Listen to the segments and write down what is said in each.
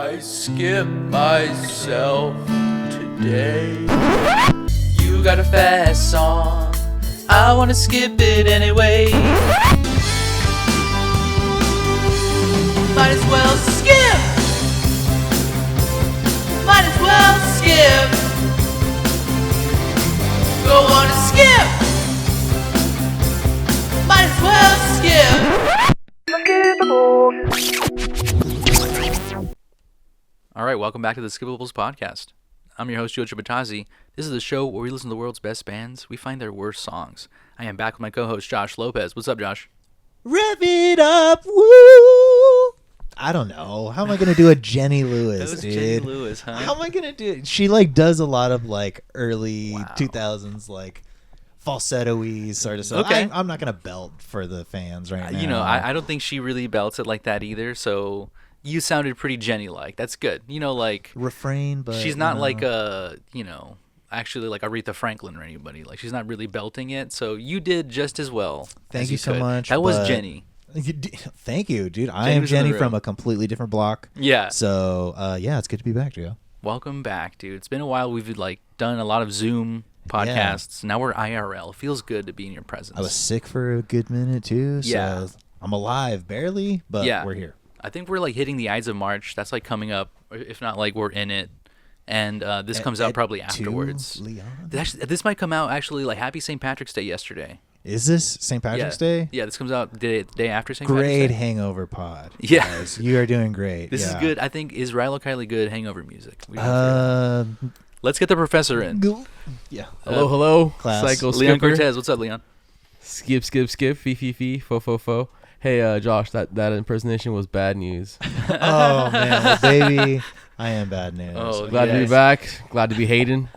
I skip myself today. You got a fast song, I wanna skip it anyway. Might as well skip. Might as well skip. Go on and skip. Might as well skip. All right, welcome back to the Skippables podcast. I'm your host, Joe Chibatazi. This is the show where we listen to the world's best bands. We find their worst songs. I am back with my co-host, Josh Lopez. What's up, Josh? Rev it up, woo! I don't know. How am I going to do a Jenny Lewis, That was dude? Jenny Lewis, huh? How am I going to do it? She, does a lot of, early 2000s, falsetto-y sort of stuff. Okay. I'm not going to belt for the fans right now. You know, I don't think she really belts it like that either, so you sounded pretty Jenny-like. That's good. You know, refrain, but she's not like a, actually like Aretha Franklin or anybody. Like, she's not really belting it, so you did just as well. Thank you so much. That was Jenny. Thank you, dude. I Jenny am was in the Jenny room. from a completely different block. Yeah. So, it's good to be back, Joe. Welcome back, dude. It's been a while. We've done a lot of Zoom podcasts. Now we're IRL. It feels good to be in your presence. I was sick for a good minute, too, so Yeah. I'm alive, barely, but we're here. I think we're hitting the Ides of March. That's coming up, if not we're in it. And this comes out probably afterwards. This might come out actually Happy St. Patrick's Day yesterday. Is this St. Patrick's Day? Yeah, this comes out the day after St. Patrick's Day. Great hangover pod. Yeah. Guys. You are doing great. This is good. I think, is Rilo Kiley good hangover music? Let's get the professor in. Yeah. Hello. Class. Psycho Leon skipper. Cortez, what's up, Leon? Skip, fee, fo. Hey, Josh, that impersonation was bad news. Oh, man. Well, baby, I am bad news. Oh, Glad to be back. Glad to be hating.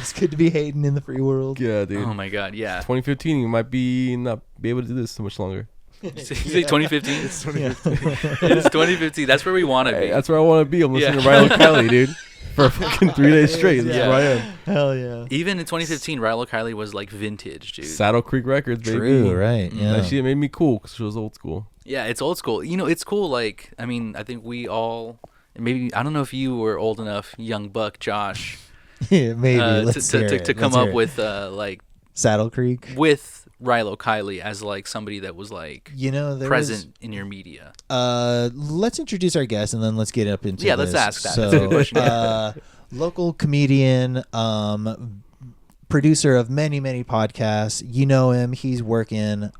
It's good to be hating in the free world. Yeah, dude. Oh, my God, yeah. 2015, you might not be able to do this so much longer. You say 2015? It's 2015. It's 2015. That's where we want to be. Hey, that's where I want to be. I'm listening to Rilo Kiley, dude. For fucking 3 days straight. That's Yeah. where I am. Hell yeah. Even in 2015, Rilo Kiley was vintage, dude. Saddle Creek Records, baby. True, right. Yeah. That shit made me cool because she was old school. Yeah, it's old school. It's cool. I think we all, maybe, I don't know if you were old enough, young buck Josh, Yeah, maybe. Let's hear it. to come Let's up hear it. with Saddle Creek. with Rilo Kiley as somebody that was There present in your media. Let's introduce our guest and then let's get up into Let's this. ask that. So, That's a good question. local comedian, producer of many, many podcasts. You know him. He's working.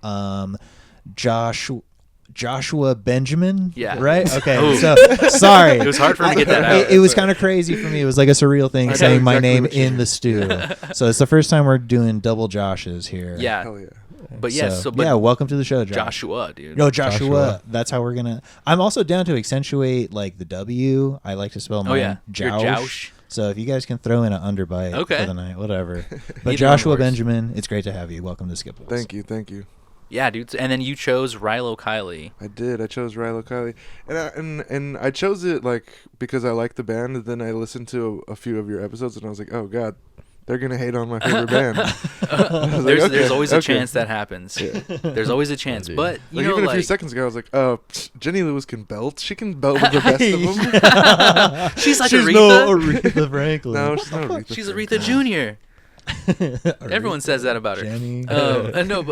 Joshua Benjamin. Yeah. Right? Okay. Ooh. So, sorry. It was hard for me to get that out. It was kind of crazy for me. It was like a surreal thing I know saying my exactly name what you in mean. the stew. So it's the first time we're doing double Joshes here. Yeah. Hell yeah. But yes, but welcome to the show, Josh. Joshua, dude. No, Joshua. Joshua. That's how we're gonna. I'm also down to accentuate the W. I like to spell mine. You're Joush. Joush. So if you guys can throw in an underbite Okay. for the night, whatever. Either But Joshua one works. Benjamin, it's great to have you. Welcome to Skippable. Thank you. Yeah, dude. And then you chose Rilo Kiley. I did. I chose Rilo Kiley, and I chose it because I like the band. And then I listened to a few of your episodes, and I was like, oh god, they're gonna hate on my favorite band. There's always a chance that happens. Yeah. There's always a chance, dude. but Even a few seconds ago, I was like, oh, Jenny Lewis can belt. She can belt with the best of them. she's like She's Aretha. no Aretha Franklin. No, she's not Aretha. She's Franklin. Aretha Jr. Everyone says that about her. Jenny. No,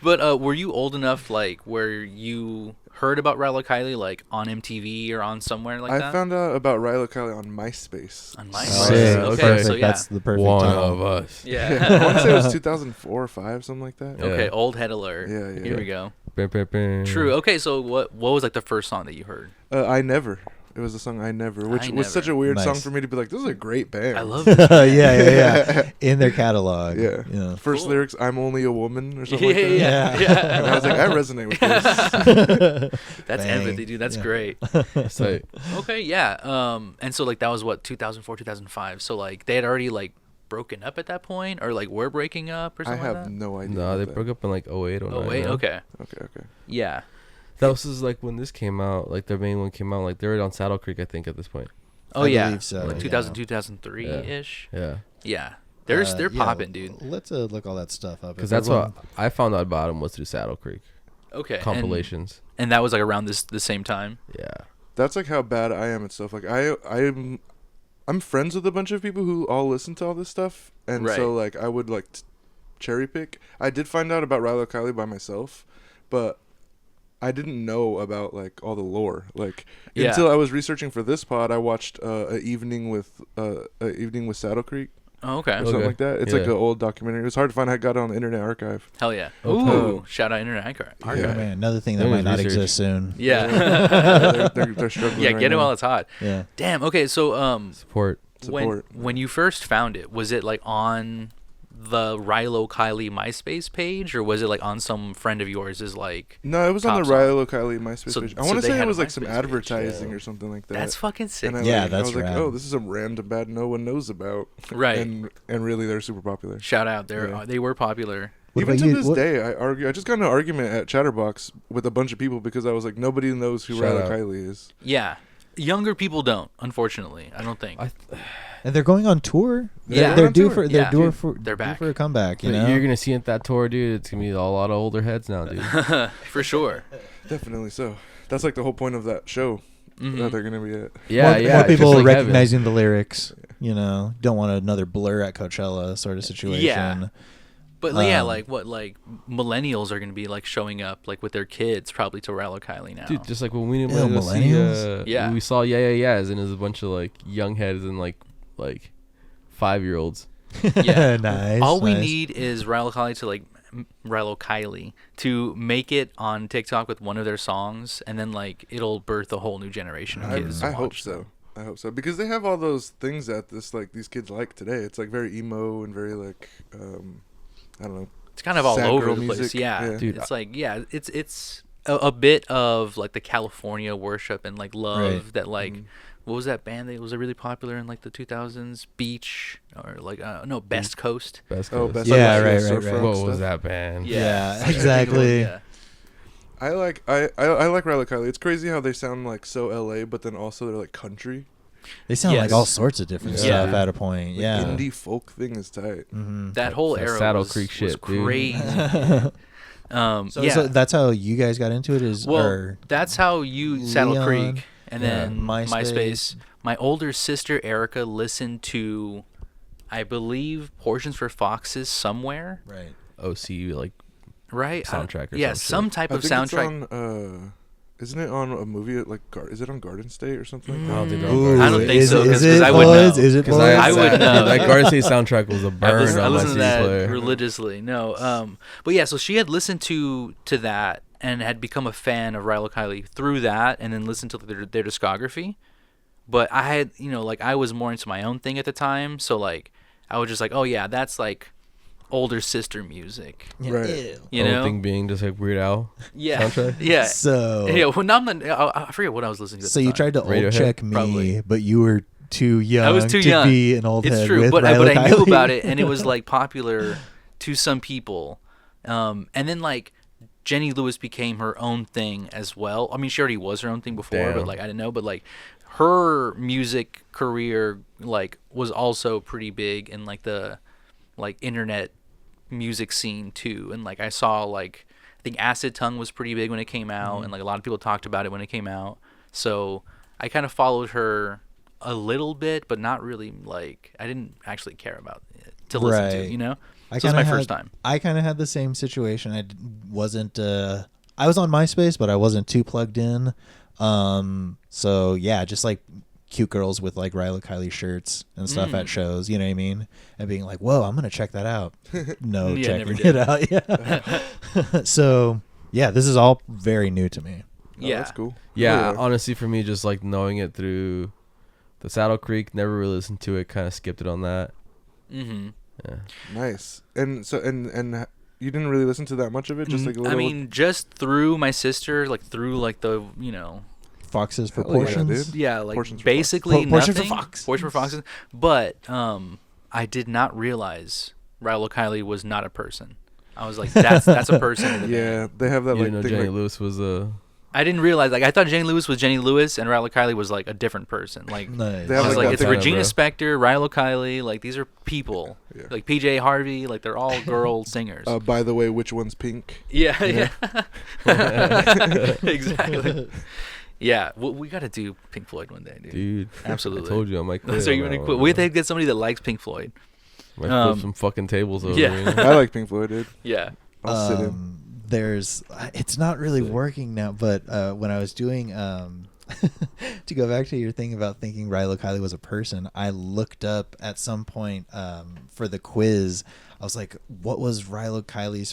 but were you old enough where you heard about Rilo Kiley on MTV or on somewhere like I that? found out about Rilo Kiley on MySpace. On Oh, MySpace. sick. Okay, Perfect. so yeah. That's the perfect One time. of us. Yeah. I want to say it was 2004 or 5, something like that. Yeah. Okay, old head alert. Yeah. Here we go. True. True. Okay, so what was the first song that you heard? I Never. It was the song I Never, which I was such Never. a weird song Nice. for me to be like, this is a great band. I love this. yeah. In their catalog. Yeah. First Cool. lyrics, I'm only a woman or something Yeah, like that. yeah. And I was like, I resonate with this. That's Bang. empathy, dude. That's Yeah. great. So, Okay, yeah. And so that was what 2004, 2005. So they had already broken up at that point, or were breaking up or I something have like that. no idea. no, they about broke up in 08 or 09. Oh wait, no? okay, Okay. yeah. That was just when this came out, their main one came out, they were on Saddle Creek, I think, at this point. Oh I yeah, believe so, like yeah. 2000, 2003 ish. Yeah. Yeah, they're Yeah, popping, dude. Let's look all that stuff up. Because that's what I found out about them was through Saddle Creek Okay, compilations. and that was around the same time. Yeah. That's like how bad I am at stuff. Like I'm friends with a bunch of people who all listen to all this stuff, and so like I would like cherry pick. I did find out about Rilo Kiley by myself, but I didn't know about like all the lore. Like until I was researching for this pod, I watched an evening with Saddle Creek. Oh, okay. Or something like that. It's like an old documentary. It was hard to find. I got it on the Internet Archive. Hell yeah. Okay. Ooh, shout out Internet Archive. Yeah, man, another thing that That might was not research. exist soon. Yeah. They're struggling. Yeah, right get it now. while it's hot. Yeah. Damn. Okay, so Support. when you first found it, was it like on the Rilo Kiley MySpace page, or was it like on some friend of yours? Is like No, it was on the top song? Rilo Kiley MySpace So- page. I so want to they say had it a was like some MySpace page, advertising yeah. or something like that. that's fucking sick. And I, Yeah, like, that's I was like, rad. oh, this is a random band no one knows about. Right. And really, they're super popular. Shout out, Yeah. they were popular. What Even about to you? this What- day, I just got in an argument at Chatterbox with a bunch of people because I was like, nobody knows who Shout Rilo out. Kiley is. Yeah, younger people don't. Unfortunately, I don't think. And they're going on tour. Yeah. They're They're on due tour. for Yeah. due for They're due back. for a comeback. You But know, you're gonna see at that tour, dude. It's gonna be a lot of older heads now, dude. For sure. Definitely so. That's like the whole point of that show that they're gonna be at. Yeah, more, yeah. more it's people just like heaven. recognizing the lyrics. You know, don't want another Blur at Coachella sort of situation. Yeah. But yeah, Um, like millennials are gonna be like showing up like with their kids probably to Rilo Kiley now. Dude, just like when we went Ew, to go see, millennials? Yeah. we saw Yeahs, and it was a bunch of like young heads and like 5-year-olds. Yeah. nice. All we nice. need is Rilo Kiley to make it on TikTok with one of their songs, and then like it'll birth a whole new generation of kids. to I hope watch so. them. I hope so because they have all those things that these kids like today. It's like very emo and very like I don't know. It's kind of all Sad over girl the place. music. Yeah, Yeah. Dude, it's like it's a bit of like the California worship and like love Right. that like. What was that band that was really popular in like the 2000s? Beach or like no Best Coast. Best Oh, Coast. best Yeah, like, right, surf right, right. rock What stuff. was that band? Yeah, I think it was, exactly. yeah. I like Rilo Kiley. It's crazy how they sound like so LA, but then also they're like country. They sound like Yes. all sorts of different Yeah. stuff Yeah. at a point. Like, Yeah. indie folk thing is tight. Mm-hmm. That whole that era Saddle was, Creek was shit, dude. crazy. So, yeah. so that's how you guys got into it. Is Well, or that's how you Saddle Leon, Creek, and yeah, then MySpace. My older sister Erica listened to, I believe, Portions for Foxes somewhere, right? OC like right? Soundtrack or yeah, some some type I of think soundtrack. it's on. Isn't it on a movie like? Is it on Garden State or something like I that? don't think they're Ooh, on I don't think is so, it- 'cause is it I would boys? know. Is it Because boys? I would know. That Garden State soundtrack was a burn I on my listened to CD that player. religiously. No, but yeah, so she had listened to that and had become a fan of Rilo Kiley through that, and then listened to their discography. But I had, like I was more into my own thing at the time, so like I was just like, oh yeah, that's like older sister music, Right. Ew. you Whole know? thing being just like Weird Al. Yeah, soundtrack? yeah, So yeah. Well, now I forget what I was listening to. At so the you time. tried to old Radiohead? check me, Probably. but you were too young. I was too to young. be an old It's head true, with but Rilo I knew Kiley. about it, and it was like popular to some people. And then like Jenny Lewis became her own thing as well. I mean, she already was her own thing before, Damn. but like I didn't know. But like her music career like was also pretty big in like the like internet music scene too. And like I saw like I think Acid Tongue was pretty big when it came out, and like a lot of people talked about it when it came out. So I kind of followed her a little bit, but not really. Like I didn't actually care about it to listen to, Right. you know. I So it was my kinda first had- time. I kind of had the same situation. Wasn't. I was on MySpace, but I wasn't too plugged in. So yeah, just like cute girls with like Rilo Kiley shirts and stuff at shows. You know what I mean? And being like, "Whoa, I'm gonna check that out." No, Yeah, never checking did. it out. Yeah. So yeah, this is all very new to me. Oh, Yeah. that's cool. Yeah, Yeah. honestly, for me, just like knowing it through the Saddle Creek, never really listened to it. Kind of skipped it on that. Mm-hmm. Yeah. Nice. And so and you didn't really listen to that much of it, just like a little. I mean, just through my sister, like through like the Foxes for Hell yeah, portions. dude. yeah, like Portions for basically Portion for nothing. Fox. Portion for foxes. But I did not realize Rilo Kiley was not a person. I was like, that's a person. In the yeah, band. they have that You like didn't know thing. Jenny Like, Lewis was a. I didn't realize. Like I thought Jenny Lewis was Jenny Lewis, and Rilo Kiley was like a different person. Like Nice. They I have, was like, like, that it's thing- Regina bro. Spektor, Rilo Kiley. Like these are people. Yeah. Like PJ Harvey. Like they're all girl singers. by the way, which one's pink? Yeah, Yeah. yeah. Exactly. Yeah, we gotta do Pink Floyd one day, dude. Dude, Absolutely. I told you I might quit. So you're gonna quit? We have to get somebody that likes Pink Floyd. Might flip some fucking tables over. Yeah. You know? I like Pink Floyd, dude. Yeah. I'll sit in. It's not really working now, but when I was doing to go back to your thing about thinking Rilo Kiley was a person, I looked up at some point for the quiz. I was like, what was Rilo Kiley's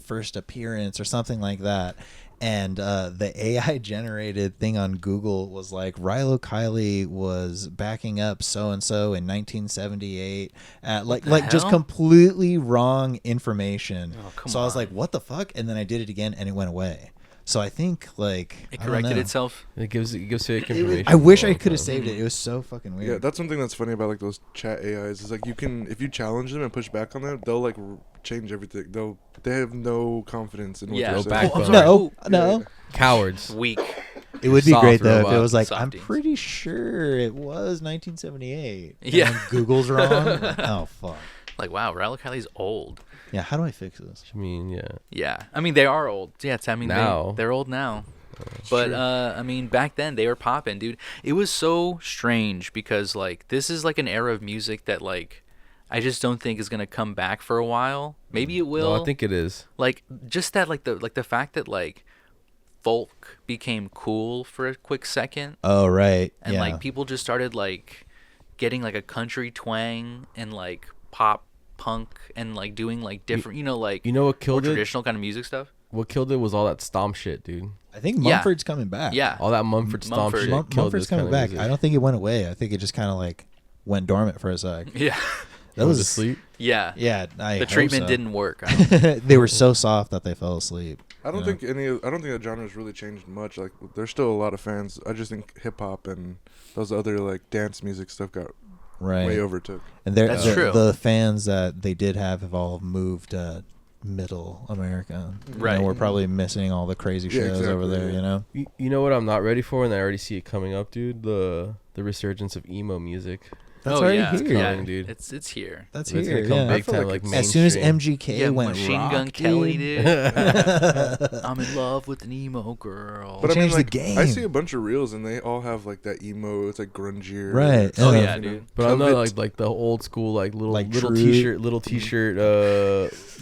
first appearance or something like that? And the AI generated thing on Google was like, Rilo Kiley was backing up so and so in 1978 at like just completely wrong information. Oh, come so I was on. like, what the fuck? And then I did it again and it went away. So I think like It I don't corrected know. itself. It gives fake information. I wish all I the could have time. saved it. It was so fucking weird. Yeah, that's something that's funny about like those chat AIs. Is like you can, if you challenge them and push back on them, they'll like change everything. They have no confidence in what Yeah. they're no saying. backbone. No, Yeah. no. Cowards. Weak. It would be Soft great though if it robot. was like, I'm Softies. pretty sure it was 1978. And Yeah. then Google's wrong. Like, oh fuck. Like, wow, Rilo Kiley's old. Yeah, how do I fix this? I mean, yeah. Yeah. I mean, they are old. Yeah, I mean, Now. they're old now. But I mean, back then they were popping, dude. It was so strange because like this is like an era of music that like I just don't think is gonna come back for a while. Maybe it will. No, I think it is. Like just that like the fact that like folk became cool for a quick second, Oh right. and yeah. like people just started like getting like a country twang and like pop punk and like doing like different, like You know what more killed it? traditional kind of music stuff. What killed it was all that stomp shit, dude. I think Yeah. Mumford's coming back. Yeah. All that Mumford stomp Mumford. shit killed Mumford's this coming kinda back. music. I don't think it went away. I think it just kind of like went dormant for a sec. Yeah. That Went was to sleep. Yeah. Yeah, I The hope treatment so. didn't work. They were so soft that they fell asleep. I don't you know? think I don't think the genre's really changed much. Like there's still a lot of fans. I just think hip hop and those other like dance music stuff got Right. way overtook. And That's true. the fans that they did have all moved middle America. Right. We're probably missing all the crazy Yeah, shows over exactly, there, yeah. you know? You know what I'm not ready for, and I already see it coming up, dude. The resurgence of emo music. That's oh already yeah, here. yeah, dude. it's here. That's It's here. gonna come Yeah. big time, like As soon as mainstream. MGK Yeah, went Machine rock, Gun Kelly, dude. I'm in love with an emo girl. But I mean, changed the like, game. I see a bunch of reels and they all have like that emo. It's like grungier. Right. Oh, Uh, yeah, you know. dude. But I Of know it- like the old school like little Like little True. t-shirt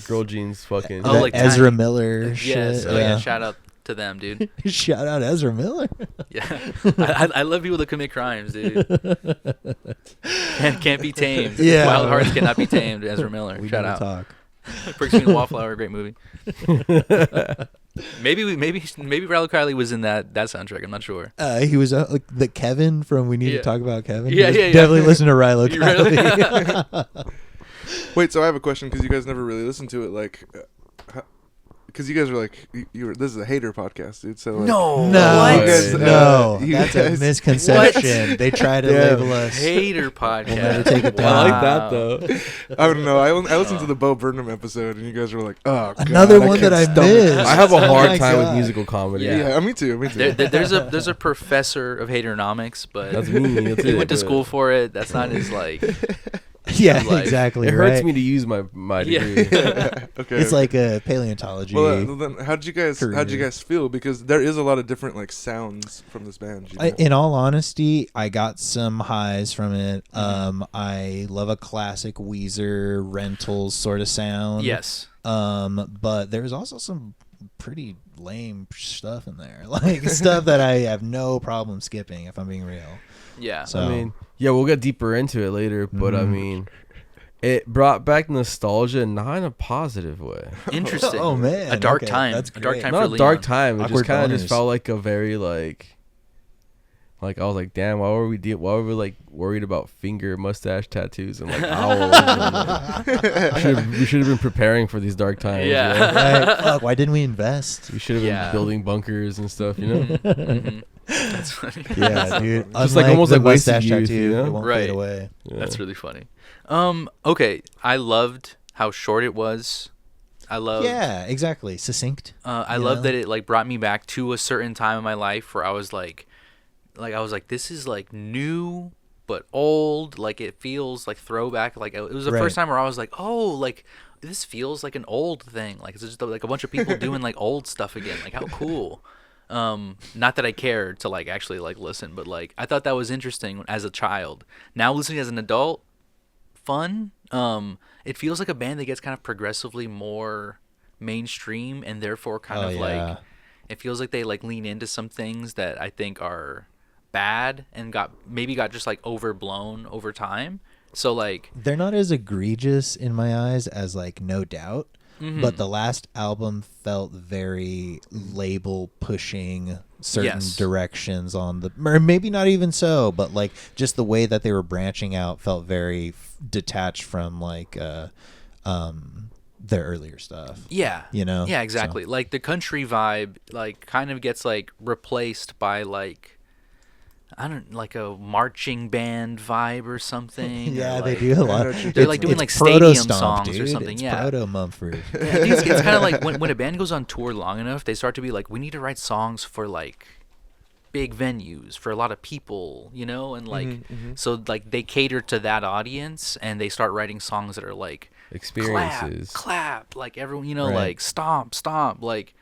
girl jeans fucking. Oh, that like Ezra Tiny. Miller Yes. shit. Oh yeah. Shout out to them, dude. Shout out Ezra Miller. Yeah. I love people that commit crimes, dude. Can't be tamed. Yeah. Wild Hearts cannot be tamed. Ezra Miller. We Shout need to out. talk. Bricks Bean and Wallflower, great movie. maybe Rilo Kiley was in that soundtrack. I'm not sure. He was like the Kevin from We Need Yeah. to Talk About Kevin. Yeah, Just yeah, yeah. Definitely listen to Rilo You really- Kiley. Wait, so I have a question because you guys never really listened to it. Like, because you guys are like, this is a hater podcast, dude. So like, No. No, What? You guys, no, you that's guys- a misconception. They try to Yeah. label us. Hater podcast. never take it down. I like that though. I don't know. I listened to the Bo Burnham episode, and you guys were like, "Oh, God, Another one can't that I stomach missed. this." I have a Oh hard my time with God. musical comedy. Yeah. Yeah, me too. Me too. There's a professor of haternomics, but That's me. That's he it. went to school for it. That's not his like. Yeah, Life. exactly. It hurts right? me to use my Yeah. degree. Okay. It's like a paleontology. Well, then how'd you guys career. feel? Because there is a lot of different like sounds from this band. You know? In all honesty, I got some highs from it. I love a classic Weezer Rentals sort of sound. Yes. But there's also some pretty lame stuff in there, like stuff that I have no problem skipping if I'm being real. Yeah. So I mean, yeah, we'll get deeper into it later, but I Mhm. mean, it brought back nostalgia, not in a positive way. Interesting. Oh, man. A dark Okay, time. that's A dark great. time for Not a Leon. dark time. It just Awkward kind of boners. just felt like a very like I was like, damn, why were we like worried about finger mustache tattoos and like owls? We should have been preparing for these dark times. Yeah. you know? right, fuck, why didn't we invest? We should have Yeah. been building bunkers and stuff, you know. Mhm. That's funny. Yeah, dude. Just like Unlike almost the like wasted mustache youth, tattoo, you know? it won't Right. fade away. Yeah. That's really funny. Okay. I loved how short it was. I loved. Yeah, exactly. Succinct. I you love know? that it like brought me back to a certain time in my life where I was like this is like new but old. Like it feels like throwback. Like it was the Right. first time where I was like, oh, like this feels like an old thing. Like it's just like a bunch of people doing like old stuff again. Like how cool. Not that I care to like actually like listen, but like I thought that was interesting as a child. Now listening as an adult, fun. It feels like a band that gets kind of progressively more mainstream, and therefore kind Oh, of yeah. like it feels like they like lean into some things that I think are bad and got just like overblown over time. So like, They're not as egregious in my eyes as like No Doubt, but the last album felt very label pushing certain Yes. directions on the, or maybe not even so, but like just the way that they were branching out felt very detached from like their earlier stuff. yeah, You know? yeah, exactly. So- Like the country vibe, like kind of gets like replaced by like I don't like a marching band vibe or something. Yeah, or they like, do a lot. They're like doing It's like stadium proto-stomp, songs or dude. something. It's Yeah, proto Mumford. I think it's kind of like when a band goes on tour long enough, they start to be like, we need to write songs for like big venues for a lot of people, you know, and like so like they cater to that audience and they start writing songs that are like Experiences. clap, like everyone, you know, Right. like stomp, like,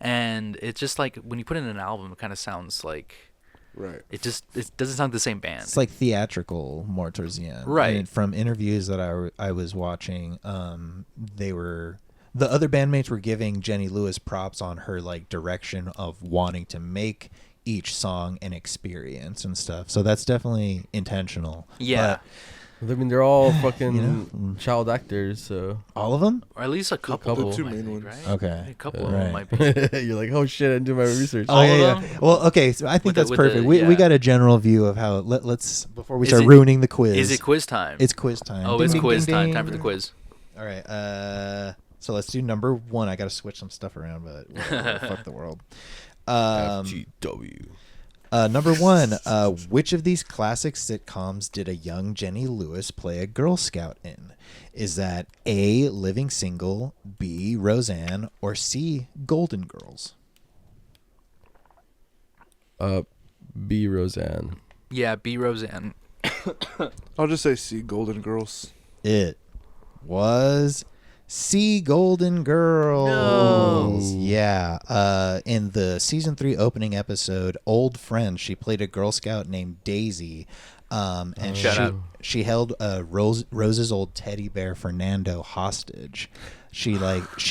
and it's just like when you put it in an album, it kind of sounds like Right. it doesn't sound like the same band. It's like theatrical more towards the end. Right. And from interviews that I was watching, they were, the other bandmates were giving Jenny Lewis props on her like direction of wanting to make each song an experience and stuff. So that's definitely intentional. Yeah. But I mean, they're all fucking You know? child actors, so all of them? Or at least a couple. couple. of The two them, I main think, ones. right? Okay. A couple Right. of them might be. you're like, oh shit, I didn't do my research. All of yeah. them? Well, okay. So I think With the- that's with the- perfect. We yeah. got a general view of how. Let's before we Is start it- ruining the quiz. Is it quiz time? It's quiz time. Oh, Ding, it's ding, quiz ding, time. ding. Time for the quiz. All right. So let's do number one. I got to switch some stuff around, but whatever, fuck the world. FGW. Number one. Which of these classic sitcoms did a young Jenny Lewis play a Girl Scout in? Is that A, Living Single, B, Roseanne, or C, Golden Girls? B. Roseanne. Yeah, B. Roseanne. I'll just say C, Golden Girls. It was C, Golden Girls. No. Yeah. In the season 3 opening episode, Old Friend, she played a Girl Scout named Daisy. And Shut up. she held Rose's old teddy bear Fernando hostage. She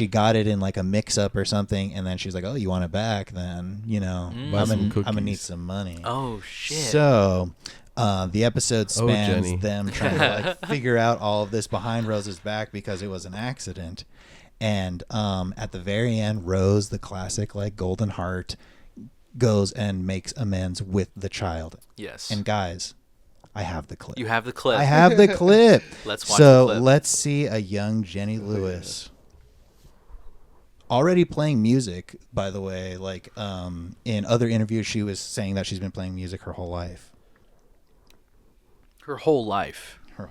got it in like a mix up or something, and then she's like, "Oh, you want it back? Then Buy some I'm gonna cookies. need some money." Oh shit. So, the episode Oh, spans Jenny. them trying to like figure out all of this behind Rose's back because it was an accident. And at the very end, Rose, the classic like golden heart, goes and makes amends with the child. Yes. And guys, I have the clip. You have the clip. I have the clip. Let's watch So the clip. let's see a young Jenny Lewis. Already playing music, by the way. Like in other interviews, she was saying that she's been playing music her whole life. Her whole life. Her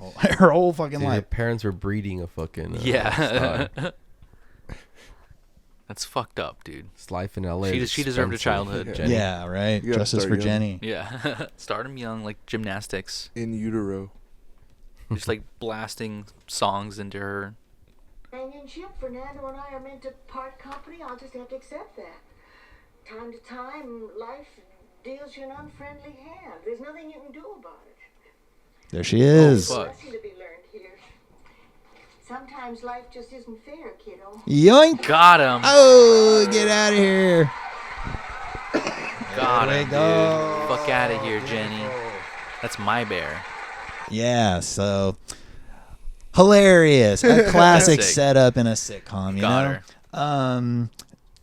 whole fucking Dude, your life. parents were breeding a fucking Yeah. star. That's fucked up, dude. It's life in LA. She deserved a expensive, childhood. Jenny. Yeah, right. You gotta Justice start for young. Jenny. Yeah. Start 'em young, like gymnastics. In utero. Just like blasting songs into her. Companionship, Fernando and I are meant to part company. I'll just have to accept that. Time to time, life deals you an unfriendly hand. There's nothing you can do about it. There she is. fuck. Lesson to be learned here. Sometimes life just isn't fair, kiddo. Yoink. Got him. Oh, get out of here. Got There him, we go. dude. Fuck out of here, Jenny. That's my bear. Yeah, so hilarious. A classic Sick. setup in a sitcom, you Got know? her.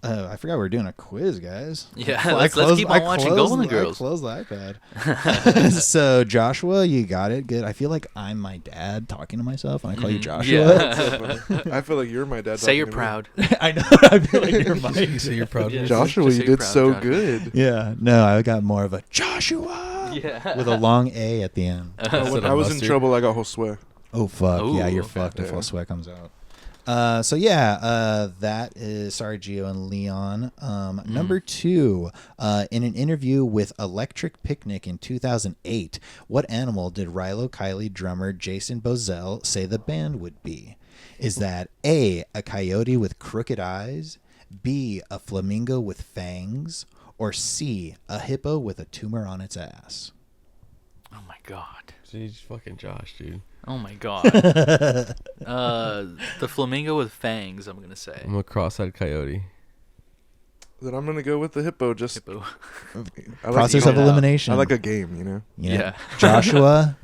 I forgot we were doing a quiz, guys. Yeah, I let's closed- keep on I watching closed- Golden I Girls. closed the iPad. So, Joshua, you got it. Good. I feel like I'm my dad talking to myself when I call you Joshua. Yeah. I feel like you're my dad. Say talking you're to me. proud. I know. I feel like you're my You say you're proud. Yeah. of Joshua, Just you say you're did proud, so Joshua. good. Yeah. No, I got more of a Joshua Yeah. with a long A at the end. Oh, Instead when of I was in mustard. trouble, I got Josue. Oh fuck! Yeah, you're Ooh. fucked if Yeah. Josue comes out. That is sorry, Gio and Leon. Number 2, in an interview with Electric Picnic in 2008, what animal did Rilo Kiley drummer Jason Bozell say the band would be? Is that A, a coyote with crooked eyes, B, a flamingo with fangs, or C, a hippo with a tumor on its ass? Oh my god. Jeez, fucking Josh, dude. Oh my god. The flamingo with fangs, I'm gonna say. I'm a cross-eyed coyote. Then I'm gonna go with the hippo. Just Hippo. I like Process to of go out. elimination. I like a game, you know. Yeah. Joshua,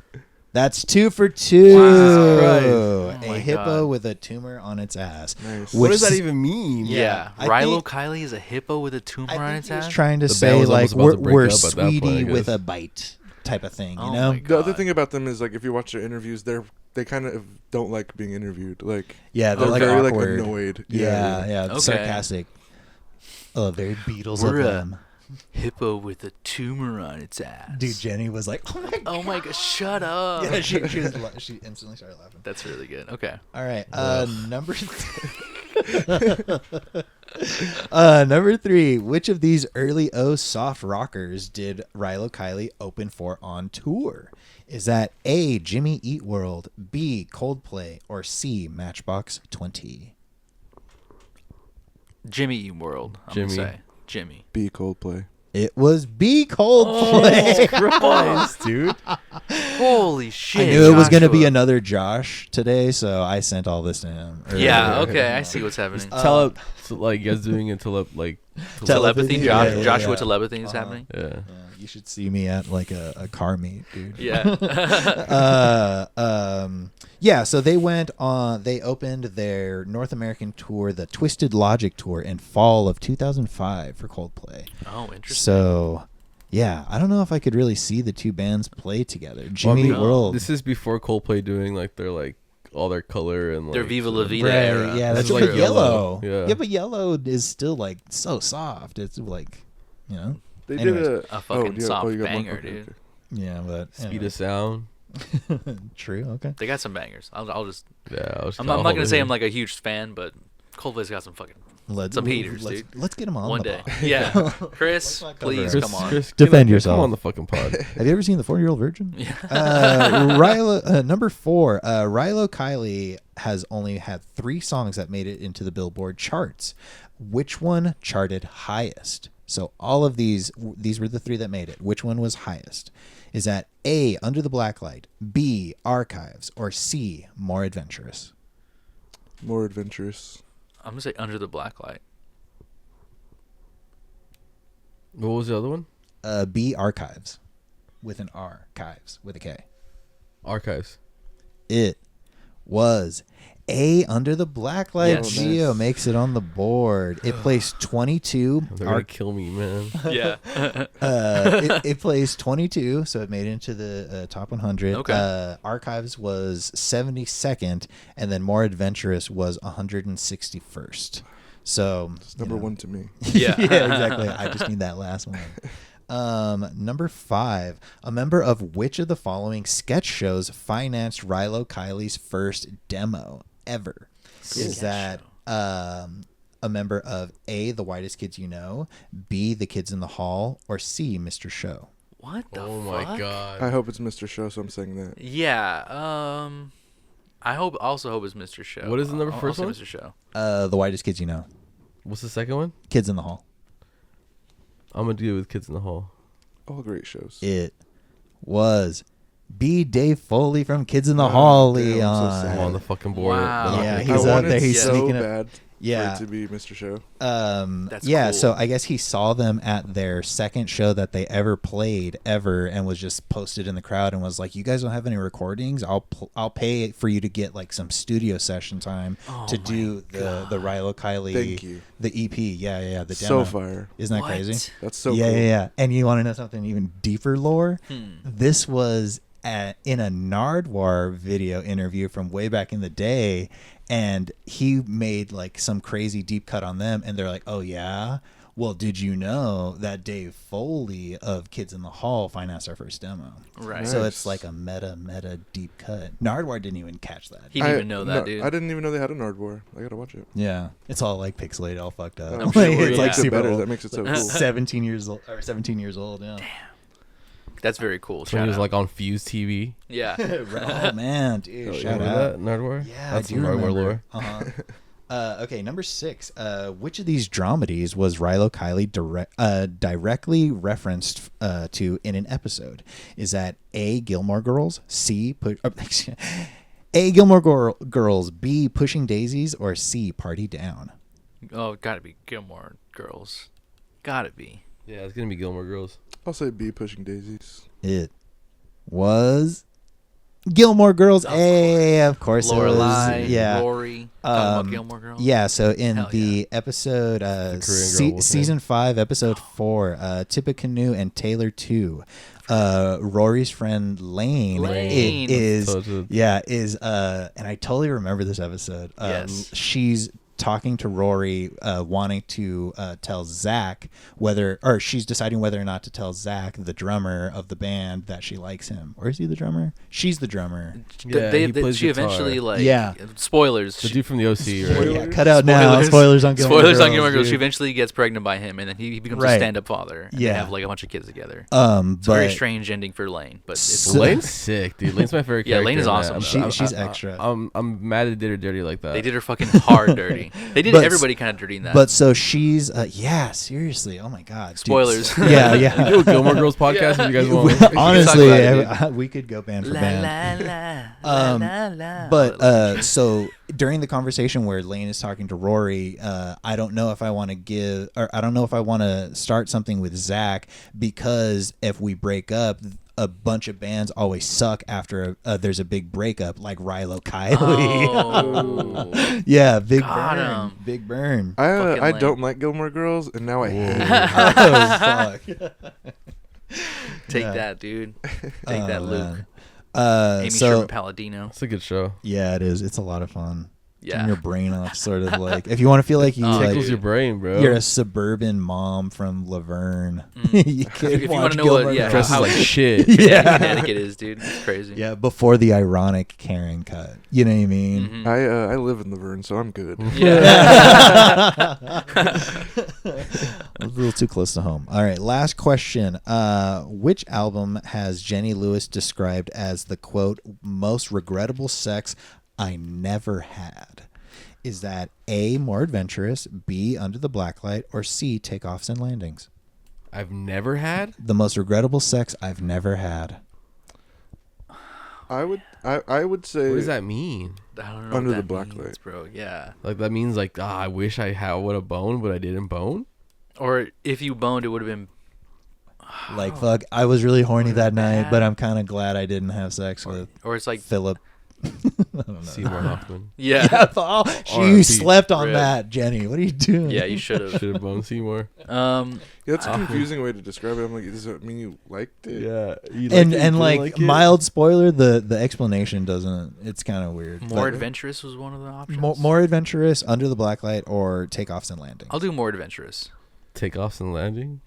that's 2 for 2. Wow. Christ. Oh A my hippo God. with a tumor on its ass. Nice. What does Which that s- even mean? Yeah. I Rilo think- Kiley is a hippo with a tumor I on think its he was ass. trying to The say band was like almost about to break we're up at that point, sweetie I with guess. a bite type of thing, you Oh know? my The other God. thing about them is like if you watch their interviews, they kind of don't like being interviewed. Like Yeah, they're like very awkward. like annoyed. Yeah, Okay. sarcastic. Oh, very Beatles We're of a- them. Hippo with a tumor on its ass. Dude, Jenny was like, "Oh my god!" Oh my god! Shut up. Yeah, she instantly started laughing. That's really good. Okay. All right, number 3. Which of these early soft rockers did Rilo Kiley open for on tour? Is that A, Jimmy Eat World, B, Coldplay, or C, Matchbox 20? Jimmy Eat World. I'm Jimmy. gonna say Jimmy. Be Coldplay. It was B, Coldplay. Christ, dude. Holy shit! I knew it was going to be Joshua. another Josh today, so I sent all this to him. Yeah. earlier. Okay. I see what's happening. Like you guys doing it Telepathy. telepathy? Yeah, Joshua yeah. telepathy is happening. Yeah. Yeah, you should see me at like a car meet, dude. Yeah. Yeah, so they opened their North American tour, the Twisted Logic tour, in fall of 2005 for Coldplay. Oh, interesting. So, yeah, I don't know if I could really see the two bands play together. Jimmy Well, I Eat mean, World. This is before Coldplay doing like their like all their color and like Their Viva La Vida Right, era. yeah, This that's is like like yellow. Yellow. Yeah. But yellow is still like so soft. It's like, you know. They Anyways. did A fucking soft you got one? banger, Okay, dude. okay. Yeah, but speed of sound. True. Okay. They got some bangers. I'll just. Yeah, I'm not gonna say I'm like a huge fan, but Coldplay's got some fucking some heaters, dude. Let's get them on one the day. pod. Yeah, Chris, not cover please it. come on. Defend Come yourself. on the fucking pod. Have you ever seen the 4-Year-Old Virgin? Yeah. Number 4, Rilo Kiley has only had 3 songs that made it into the Billboard charts. Which one charted highest? So all of these were the 3 that made it. Which one was highest? Is that A, Under the Blacklight, B, Archives, or C, More Adventurous? More adventurous. I'm gonna say Under the Blacklight. What was the other one? B, Archives, with an R, Chives, with a K. Archives. It was A, Under the Blacklight. Yes. Geo Nice. makes it on the board. It placed 22. They're gonna kill me, man. Yeah. It plays 22, so it made it into the top 100. Okay. Archives was 72nd, and then More Adventurous was 161st. So It's number 1 to me. Yeah. yeah, exactly. I just need that last one. Number 5, a member of which of the following sketch shows financed Rilo Kiley's first demo ever? Is Sketch that a member of A, The Whitest Kids You Know, B, The Kids in the Hall, or C, Mr. Show? What the Oh fuck? my god. I hope it's Mr. Show, so I'm saying that. Yeah. I also hope it's Mr. Show. What is the number I'll first say one? Mr. Show. The Whitest Kids You Know, What's the second one? Kids in the Hall. I'm gonna do it with Kids in the Hall. All great shows. It was B, Dave Foley from Kids in the Hall, damn, I'm so Leon. sad. I'm on the fucking board. Wow. Yeah, I he's out wanted there. He's so sneaking up. bad Yeah. for it to be Mr. Show. That's yeah, cool. so I guess he saw them at their second show that they ever played and was just posted in the crowd and was like, "You guys don't have any recordings? I'll pay for you to get like some studio session time to do the Rilo Kiley Thank you. the EP." Yeah, the So demo. fire. Isn't that What? crazy? That's so yeah, cool. yeah. And you want to know something even deeper lore? This was in a Nardwar video interview from way back in the day, and he made like some crazy deep cut on them, and they're like, "Oh yeah, well, did you know that Dave Foley of Kids in the Hall financed our first demo?" Right. So Nice. it's like a meta deep cut. Nardwar didn't even catch that. He didn't even know that, no, dude. I didn't even know they had a Nardwar. I gotta watch it. Yeah, it's all like pixelated, all fucked up. I'm sure, it's yeah. like Makes it super better. old. That makes it so cool. 17 years old or 17 years old. Yeah. That's very cool. When Shout he was out. like on Fuse TV. Yeah. Oh man, dude! Oh, Shout remember out. that Nardwar? Yeah, That's I some do Nardwar remember. lore. Okay, number 6. Which of these dramedies was Rilo Kiley directly referenced to in an episode? Is that A, Gilmore Girls, A, Gilmore Girls, B, Pushing Daisies, or C, Party Down? Oh, gotta be Gilmore Girls. Gotta be. Yeah, it's gonna be Gilmore Girls. I'll say B, Pushing Daisies. It was Gilmore Girls. Of course it was. Lorelai, Yeah. Rory. Talking about Gilmore Girls. Yeah, so in Hell the episode Korean girl with season 5, episode 4, Tippecanoe and Taylor 2, Rory's friend Lane, Lane. is Totally. and I totally remember this episode. Yes. She's talking to Rory, wanting to tell Zach she's deciding whether or not to tell Zach, the drummer of the band, that she likes him. Or is he the drummer? She's the drummer. Yeah, he plays she guitar. eventually Yeah. Spoilers. The dude from the OC, right? Yeah, cut out now. Spoilers on Gilmore Spoilers Girls. on Gilmore Girls. She dude. eventually gets pregnant by him, and then he becomes Right. a stand-up father. And Yeah. they have like a bunch of kids together. But It's a very strange ending for Lane, but it's So- Lane's sick, dude. Lane's my favorite Yeah, character. Lane is in awesome, that. though. she's extra. I'm mad they did her dirty like that. they did her fucking hard dirty. They did But- everybody kind of dirty in that. But so she's seriously, oh my god, dude. Spoilers. Yeah, We yeah. do a Gilmore Girls podcast if you guys want. Honestly, talk about we could go band for la, band. la, la, la, la. But so during the conversation where Lane is talking to Rory, I don't know if I want to start something with Zach, because if we break up, a bunch of bands always suck after there's a big breakup, like Rilo Kiley. Oh. Yeah, big Got burn, him. big burn. Fucking I lame. don't like Gilmore Girls, and now I hate it. Oh fuck. Take Yeah. that, dude. Take that, Oh, Luke. man. Amy So Sherman Palladino. It's a good show. yeah, it is. It's a lot of fun. Yeah. Turn your brain off, sort of like if you want to feel like you Oh, Tickles like dude. your brain, bro. you're a suburban mom from Laverne. you could If you watch want to know Gilmore what, yeah, Girls. Dresses how like shit. Yeah. Connecticut is, dude. It's crazy. Yeah, before the ironic Karen cut. You know what I mean? Mhm. I live in Laverne, so I'm good. Yeah. A little too close to home. All right, last question. Which album has Jenny Lewis described as the quote most regrettable sex I never had? Is that A, More Adventurous, B, Under the Blacklight, or C, Takeoffs and Landings? I've never had. The most regrettable sex I've never had. I would say What does that mean? I don't know Under what the that Black means, Light. bro. Yeah. Like that means like I wish I would have boned, but I didn't bone. Or if you boned, it would have been. Like, fuck, I was really horny that night, bad. but I'm kind of glad I didn't have sex with Or it's like. Philip. I don't know. Seymour Hoffman. Yeah. She R.I.P. slept on Rip. that, Jenny. What are you doing? Yeah, you should have. Should have boned Seymour. Yeah, that's a confusing way to describe it. I'm like, does that mean you liked it? Yeah. And like mild spoiler, the explanation doesn't. It's kind of weird. More But adventurous was one of the options. more adventurous, Under the Blacklight, or Takeoffs and Landings. I'll do more adventurous. Takeoffs and landing.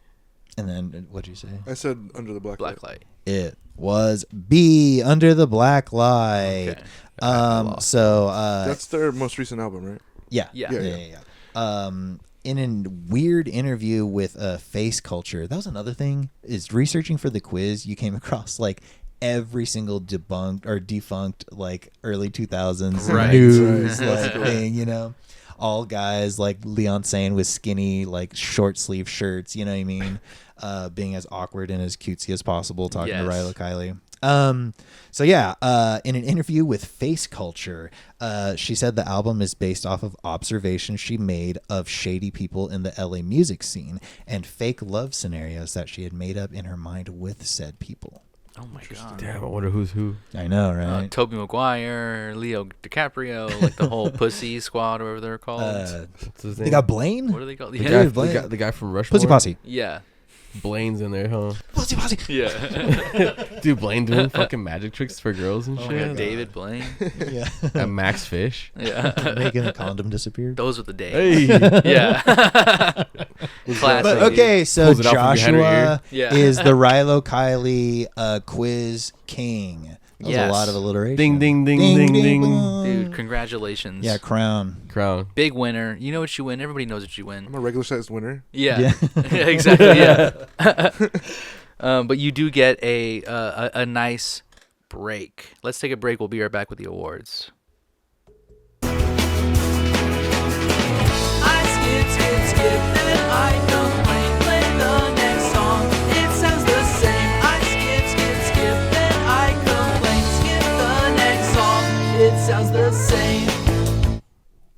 And then what'd you say? I said Under the Black Light. Blacklight. It was B, Under the Blacklight. Okay. So That's their most recent album, right? yeah. Yeah. In a weird interview with Face Culture, that was another thing. Is researching for the quiz, you came across like every single defunct like early 2000s Right. news Right. like thing, you know. All guys like Leon Sane with skinny like short sleeve shirts, you know what I mean? Being as awkward and as cutesy as possible, talking to Yes. Rilo Kiley. So yeah, in an interview with Face Culture, she said the album is based off of observations she made of shady people in the LA music scene and fake love scenarios that she had made up in her mind with said people. Oh my god. Damn, I wonder who's who. I know, right? Toby Maguire, Leo DiCaprio, like the whole Pussy Squad, or whatever they're called. What's his They name? got Blaine? What are they called? the, Yeah. guy, Dude, Blaine. the guy from Rushmore. Pussy Posse. Yeah. Blaine's in there, huh? Pussy Posse. Yeah. Dude, Blaine doing fucking magic tricks for girls and Oh my shit. god, David Blaine. Yeah. And Max Fish. Yeah. Making a condom disappear. Those were the days. Hey. Yeah. Classic. But dude. okay, so Pulls it out from behind her Joshua Yeah. is the Rilo Kiley quiz king. That was Yes. a lot of alliteration. Ding, ding, ding, ding, ding. boom. Dude, congratulations. Yeah, crown. Crown. Big winner. You know what you win. Everybody knows what you win. I'm a regular sized winner. Yeah. Yeah. Yeah, exactly. Yeah. But you do get a nice break. Let's take a break. We'll be right back with the awards.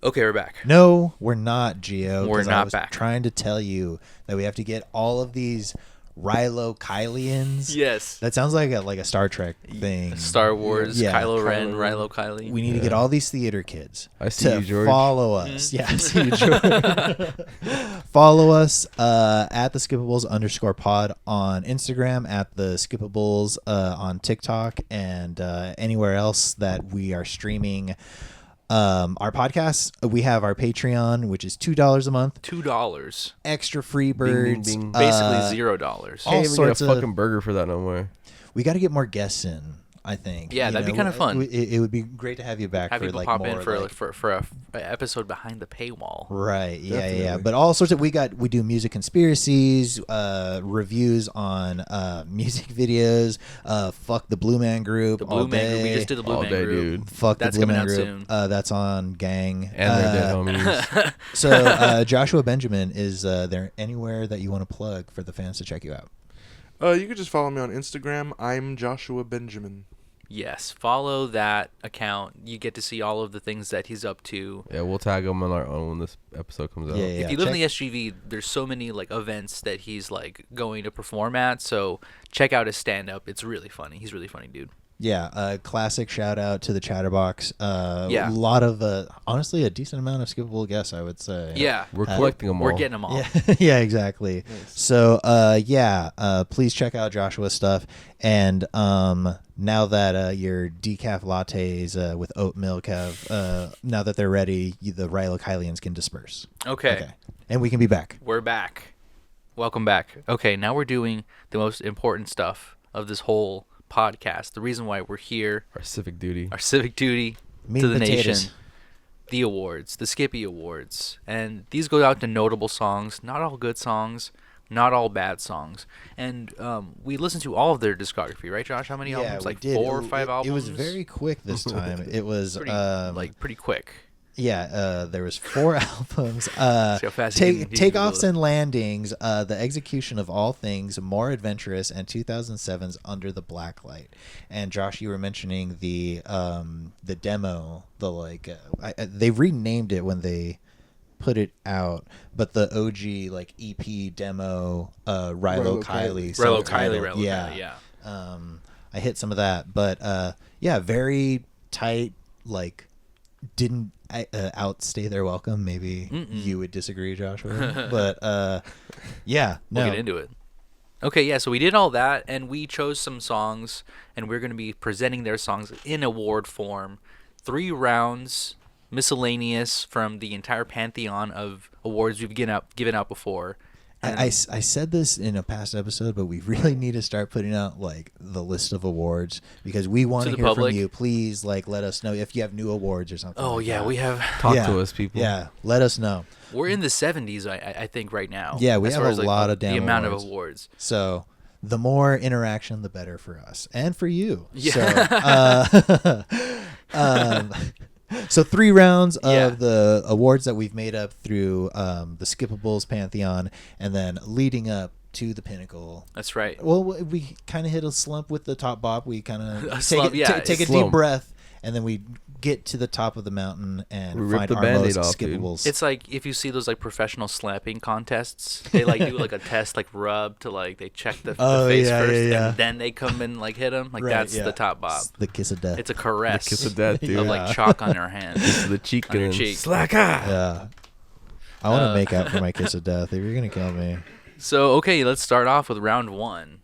Okay, we're back. No, we're not, Gio. We're 'cause not I was back. trying to tell you that we have to get all of these Rilo Kileyans. Yes. That sounds like a Star Trek thing. Star Wars, Yeah. Kylo Ren, Kylo Rilo Kiley. We need to get all these theater kids I see to you, George. follow us. Yeah, I see you, George. Follow us at the Skippables _pod on Instagram, at the Skippables on TikTok, and anywhere else that we are streaming our podcasts. We have our Patreon, which is $2 a month. $2. Extra free Bing, bing, birds. bing. Basically $0. all Can't even get a sorts of- fucking burger for that no more. We got to get more guests in, I think. Yeah, that'd be kinda fun. It would be great to have you back Have for people like pop more in for like, for a episode behind the paywall. Right. Yeah, yeah. Definitely. But all sorts of we do music conspiracies, reviews on music videos, fuck the Blue Man Group. The all Blue Man Group. We day. just did the Blue All Man day, Group. dude. Fuck That's the Blue coming Man out Group. soon. That's on Gang. And they're dead homies. So Joshua Benjamin, is there anywhere that you want to plug for the fans to check you out? You could just follow me on Instagram. I'm Joshua Benjamin. Yes, follow that account. You get to see all of the things that he's up to. Yeah, we'll tag him on our own when this episode comes out. Yeah, If you live in the SGV, there's so many like events that he's like going to perform at. So check out his stand up. It's really funny. He's really funny, dude. Yeah, classic shout out to the Chatterbox. Yeah. A lot of honestly a decent amount of skippable guests, I would say. Yeah, We're collecting them all. we're getting them all. Yeah, yeah, exactly. Nice. So, please check out Joshua's stuff. And now that your decaf lattes with oat milk have, now that they're ready, the Rilo Kileyans can disperse. Okay, And we can be back. we're back. Welcome back. Okay, now we're doing the most important stuff of this whole podcast. The reason why we're here, Our civic duty. our civic duty Meat to and the potatoes. nation. The awards, the Skippy Awards. And these go out to notable songs, not all good songs, not all bad songs. And we listened to all of their discography, right, Josh? How many albums? we Like did. 4 or 5 albums? It was very quick this time. It was pretty, pretty quick. there was 4 albums. See how fast you can Takeoffs Google and Landings, The Execution of All Things, More Adventurous, and 2007's Under the Blacklight. And Josh, you were mentioning the demo, they renamed it when they put it out, but the OG like EP demo, Rilo Kiley. Rilo self-titled. Kiley, yeah. I hit some of that, but very tight, like didn't outstay their welcome. Maybe you would disagree, Joshua, but no. We'll get into it. Okay, yeah, so we did all that, and we chose some songs, and we're going to be presenting their songs in award form. 3 rounds, miscellaneous from the entire pantheon of awards we've given out before. I said this in a past episode, but we really need to start putting out like the list of awards because we want To to the hear public? from you. Please, like, let us know if you have new awards or something. Oh, like yeah, that. we have... Talk Yeah. to us, people. Yeah, let us know. We're in the 70s, I think, right now. Yeah, we as have far a as, like, lot of the damn amount awards. of awards. So the more interaction, the better for us and for you. Yeah. So 3 rounds of Yeah. the awards that we've made up through the Skippables Pantheon, and then leading up to the pinnacle. That's right. Well, we kind of hit a slump with the top bop. We kind A of slump, yeah, take a slump. deep breath, and then we get to the top of the mountain and We rip find the our Band-Aid most off, dude. skippables. It's like if you see those like professional slapping contests, they like do like a test like rub to like they check the Oh, face yeah, first yeah, yeah. and then they come and like hit them. Like Right, that's yeah. the top bop. It's the kiss of death. It's a caress Kiss of death, dude. of like chalk on your hand. To the cheek On your and cheek. slacker. Yeah. I want to Uh, make out for my kiss of death. If you're gonna kill me, So okay, let's start off with round 1,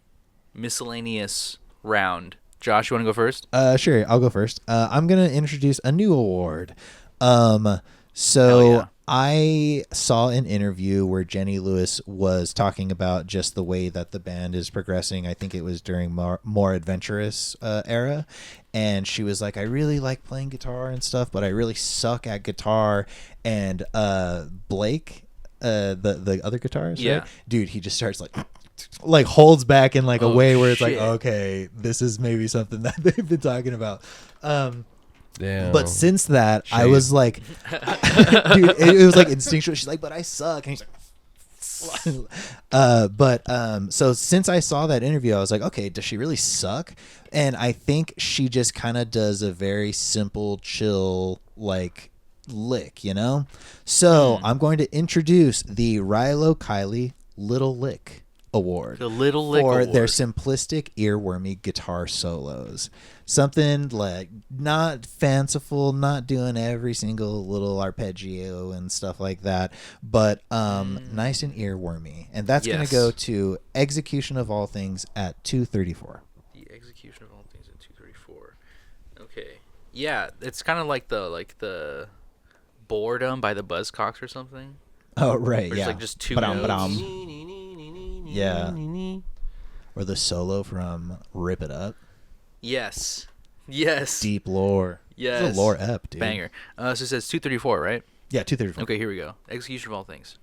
miscellaneous round. Josh, you want to go first? sure, I'll go first. I'm gonna introduce a new award. Hell So yeah. I saw an interview where Jenny Lewis was talking about just the way that the band is progressing. I think it was during more adventurous era, and she was like, "I really like playing guitar and stuff, but I really suck at guitar." And Blake, the other guitarist, Yeah. right? Dude, he just starts like holds back in like a Oh, way where it's like, shit. okay, this is maybe something that they've been talking about. Damn. But since that, I Shade. was like, dude, it was like instinctual. She's like, but I suck. And he's like, so since I saw that interview, I was like, okay, does she really suck? And I think she just kind of does a very simple, chill, like lick, you know? So I'm going to introduce the Rilo Kiley Little Lick Award. The Little Lick for Award. their simplistic, earwormy guitar solos. Something like not fanciful, not doing every single little arpeggio and stuff like that, but nice and earwormy. And that's going to go to Execution of All Things at 234. The Execution of All Things at 234. Okay. Yeah, it's kind of like the Boredom by the Buzzcocks or something. Oh, right, Or yeah. Like just two Ba-dum, notes. ba-dum. Yeah. Or the solo from Rip It Up. Yes. Yes. Deep lore. Yes. It's a lore ep, dude. Banger. So it says 234, right? Yeah, 234. Okay, here we go. Execution of All Things.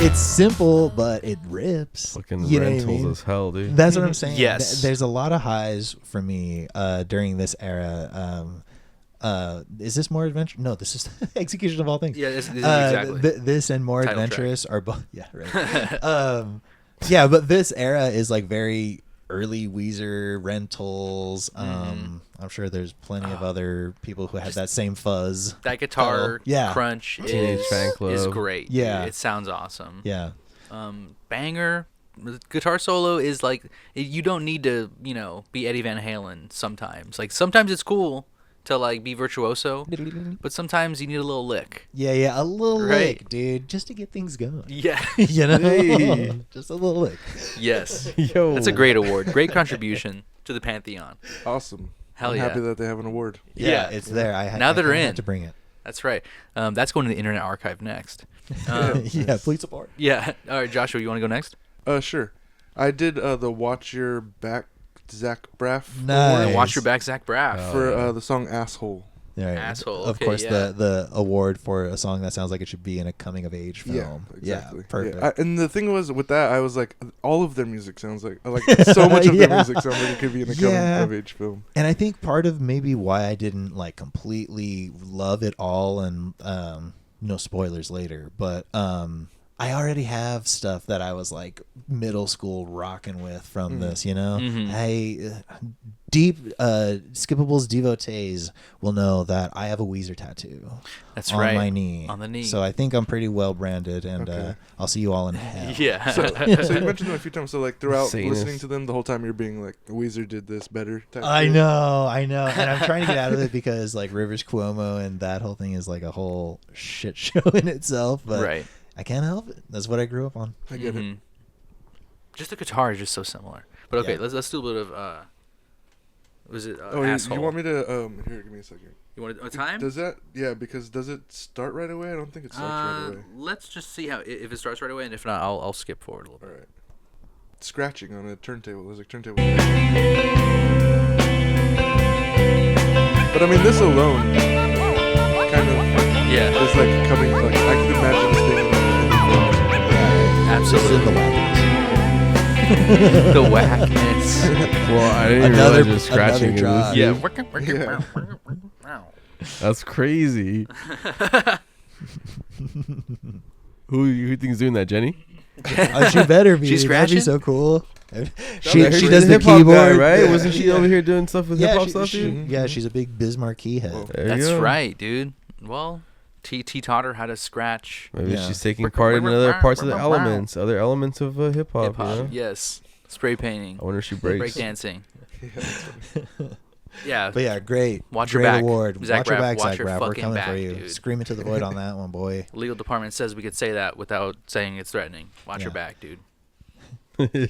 It's simple, but it rips. Fucking You know what I rentals mean? as hell, dude. That's what I'm saying. Yes. There's a lot of highs for me during this era. Is this More Adventure? No, this is Execution of All Things. Yeah, this exactly. This and More Title Adventurous are both. Yeah, right. Yeah, but this era is like very early Weezer rentals. I'm sure there's plenty of other people who had that same fuzz. That guitar yeah. crunch Teenage Fan Club. is great. Yeah. Dude. It sounds awesome. Yeah. Banger. The guitar solo is like, you don't need to, be Eddie Van Halen sometimes. Like, sometimes it's cool to, like, be virtuoso, but sometimes you need a little lick. Yeah, a little Right. lick, dude, just to get things going. Yeah. You know? Hey. Just a little lick. Yes. Yo. That's a great award. Great contribution to the Pantheon. Awesome. Hell I'm yeah. happy that they have an award. Yeah. It's there. Now that they're I in. had to bring it. That's right. That's going to the Internet Archive next. Yeah, please support. Yeah. All right, Joshua, you want to go next? Sure. I did the Watch Your Back Zach Braff Nice. award Watch Your Back, Zach Braff. for the song Asshole. All right. Asshole. Of Okay, course, yeah. the award for a song that sounds like it should be in a coming of age film. Yeah, exactly. Yeah, perfect. Yeah. And the thing was with that, I was like, all of their music sounds like so much of their music sounds like it could be in a coming of age film. And I think part of maybe why I didn't like completely love it all, and no spoilers later, but I already have stuff that I was like middle school rocking with from this, Skippable's devotees will know that I have a Weezer tattoo. That's on right. my knee. On the knee. So I think I'm pretty well branded, and Okay. I'll see you all in hell. Yeah. So you mentioned them a few times. So like throughout Satanist. listening to them, the whole time you're being like, Weezer did this better. Type I shit. know, and I'm trying to get out of it because like Rivers Cuomo and that whole thing is like a whole shit show in itself. But Right. I can't help it. That's what I grew up on. I get it. Mhm. Just the guitar is just so similar. But okay, Yeah. let's do a bit of was it Oh, asshole? you want me to here? Give me a second. You want a time? Does that? Yeah, because does it start right away? I don't think it starts right away. Let's just see how if it starts right away, and if not, I'll skip forward a little All bit. right. Scratching on a turntable. There's a turntable. But I mean, this alone kind of Yeah, is like coming. Like I can imagine this being in the absolutely. The The whackness. Well, I didn't Another- realize you're scratching it. another Yeah. Yeah. That's crazy. Who thinks doing that, Jenny? She better be. She's That'd be scratching? so cool. She She's does a the hip-hop keyboard, guy, right? Yeah. Wasn't she over here doing stuff with hip hop she- stuff, she- dude? Yeah, she's a big Biz Marquee head. Well, There you That's go. right, dude. Well, T taught her how to scratch Maybe Yeah. she's taking part in other parts of the elements, other elements of hip hop. hip hop. Yes, spray painting, I wonder if she breaks. break dancing. yeah, that's funny. Yeah, But yeah, great. Watch your great back, award. Zach Watch your Braff, back, watch Zach your Braff. We're fucking coming back, for you. dude. Scream into the void on that one, boy. legal department says we could say that without saying it's threatening. Watch your Yeah. back, dude.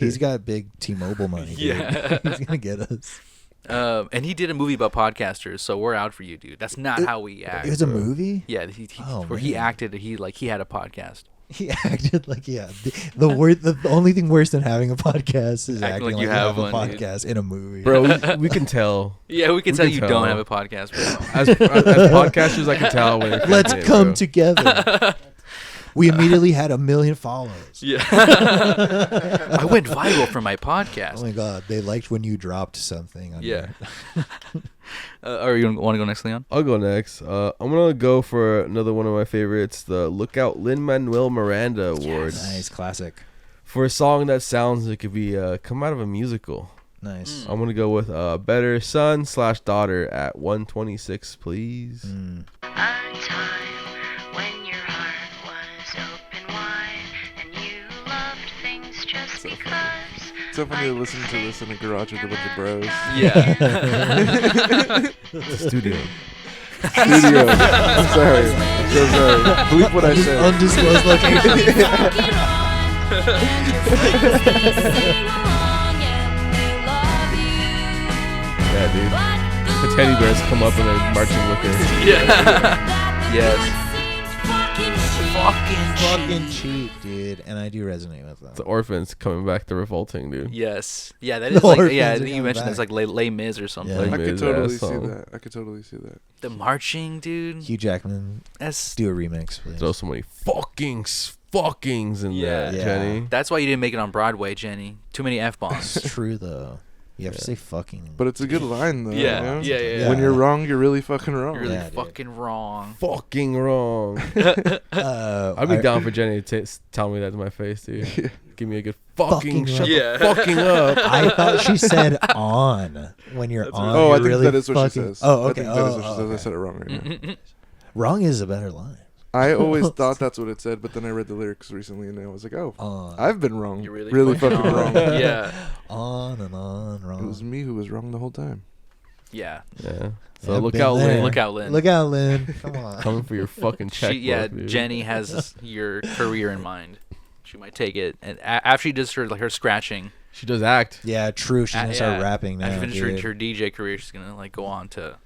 He's got big T-Mobile money. Dude. Yeah. He's gonna get us. And he did a movie about podcasters, so we're out for you, dude. That's not how we act. It was a movie. Yeah, Oh, where he man. acted. He had a podcast. He acted like the only thing worse than having a podcast is Acting acting like like you you have have a one, dude. podcast in a movie. Bro, we can tell. Yeah, we can We tell can you tell. don't have a podcast, bro. As podcasters, I can tell when you're Let's faking it, come bro. together. We immediately had 1 million follows. Yeah. I went viral for my podcast. Oh my god, they liked when you dropped something. On Yeah. there. Or you want to go next, Leon? I'll go next. I'm gonna go for another one of my favorites, the Lookout Lin-Manuel Miranda Award. Nice, classic. For a song that sounds like it could be come out of a musical. Nice. I'm gonna go with Better Son/Daughter at 126, please. A time when your heart was open wide and you loved things just because. It's so funny to listen to this in a garage with a bunch of bros. Yeah. It's a studio. Studio. I'm sorry. I'm so sorry. Bleep what I said. Undisclosed location. Yeah, dude. The teddy bears come up and they're marching with her. Yeah. Yes. Fucking cheap, dude. And I do resonate with The that. orphans coming back to revolting, dude. Yes. Yeah, that The is like, orphans yeah, are I think you coming mentioned back. it's like Les Mis or something. Yeah. Les I could Mis totally ass see song. that. I could totally see that. The marching, dude. Hugh Jackman, That's do a remix, please. Throw so many fuckings in Yeah. that, Yeah. Jenny. that's why you didn't make it on Broadway, Jenny. Too many F-bombs. It's true though. You have to say fucking. But it's a good line, though. Yeah. You know? Yeah. When you're wrong, you're really fucking wrong. You're really Yeah, dude. fucking wrong. Fucking wrong. I'd be down for Jenny to tell me that to my face, dude. Give me a good fucking Fucking shut right. the Yeah. fucking up. I thought she said on when you're on. Oh, I you're think really that is what fucking, she says. Oh, I okay. think that is what she Oh, says. I okay. said it wrong right now. Wrong is a better line. I always thought that's what it said, but then I read the lyrics recently and I was like, oh, On. I've been wrong. You're really, really fucking wrong. Yeah. On and on, wrong. It was me who was wrong the whole time. Yeah. Yeah. So Yeah, look been out, there. Lynn. Look out, Lynn. Look out, Lynn. Come on. Coming for your fucking checkbook, Yeah, dude. Jenny has your career in mind. She might take it, and after she does her scratching, She does act. Yeah, true. She's gonna start rapping now. After she finishes Dude. her DJ career, she's gonna like go on to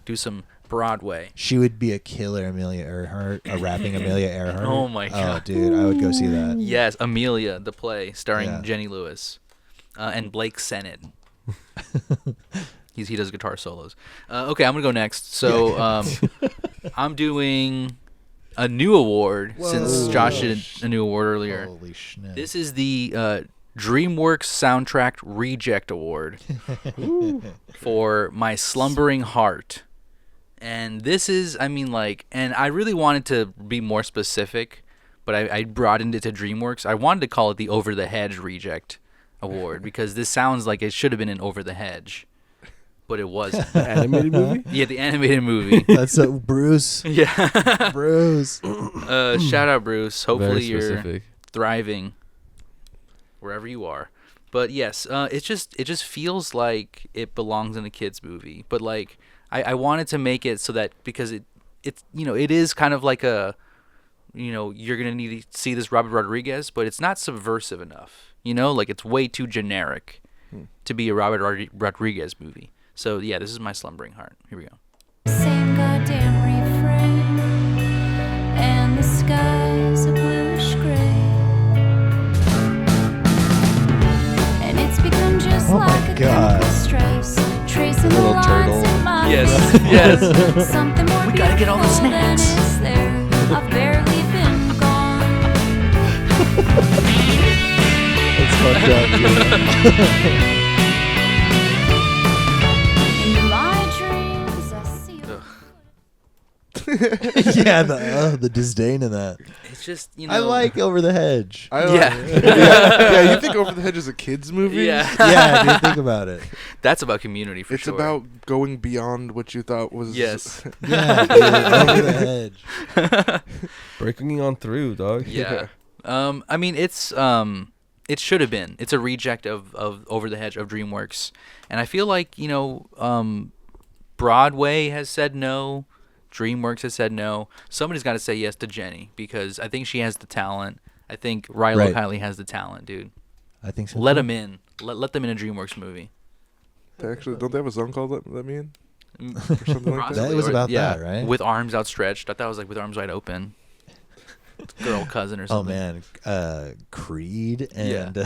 do some Broadway. She would be a killer Amelia Earhart, a rapping Amelia Earhart. Oh my God. Oh, dude, I would go see that. Yes, Amelia, the play starring Yeah. Jenny Lewis, and Blake Sennett. He does guitar solos. Okay, I'm gonna go next. So I'm doing a new award since Whoa. Josh did a new award earlier. Holy shit. This is the DreamWorks Soundtrack Reject Award for My Slumbering Heart. And this is, I mean, like, and I really wanted to be more specific, but I broadened it to DreamWorks. I wanted to call it the Over the Hedge Reject Award because this sounds like it should have been an Over the Hedge, but it wasn't. The animated movie? Yeah, the animated movie. That's Bruce. Yeah. Bruce. Shout out, Bruce. Hopefully Very you're specific. thriving wherever you are. But yes, it just feels like it belongs in a kids movie. But like I wanted to make it so that because it's it is kind of like a you're gonna need to see this Robert Rodriguez, but it's not subversive enough. Like it's way too generic to be a Robert Rodriguez movie. So yeah, this is My Slumbering Heart. Here we go. Same goddamn refrain, and the sky's a bluish gray, and it's become just Oh my like a God. chemical stress, tracing the Little lines turtle. in my Yes, face. yes. Something more We gotta get all the beautiful than snacks. is there. I've barely been gone. That's fucked up, dude. In my dreams, I see you. Yeah, the disdain in that. It's just I like Over the Hedge. I Yeah. yeah. You think Over the Hedge is a kids movie? Yeah. Yeah, dude, think about it. That's about Community for It's sure. about going beyond what you thought was. Yes. Yeah, dude, Over the Hedge. Breaking on through, dog. Yeah. I mean, it's it should have been. It's a reject of Over the Hedge of DreamWorks, and I feel like Broadway has said no, DreamWorks has said no. Somebody's got to say yes to Jenny because I think she has the talent. I think Rilo Right. Kiley has the talent, dude. I think so. Let too. them in. Let them in a DreamWorks movie. They actually, don't they have a song called "Let Me In" Mm, or something like That that? was or- about yeah, that, right? With arms outstretched. I thought it was like With Arms Wide Open. Girl cousin or Oh something. man, Creed and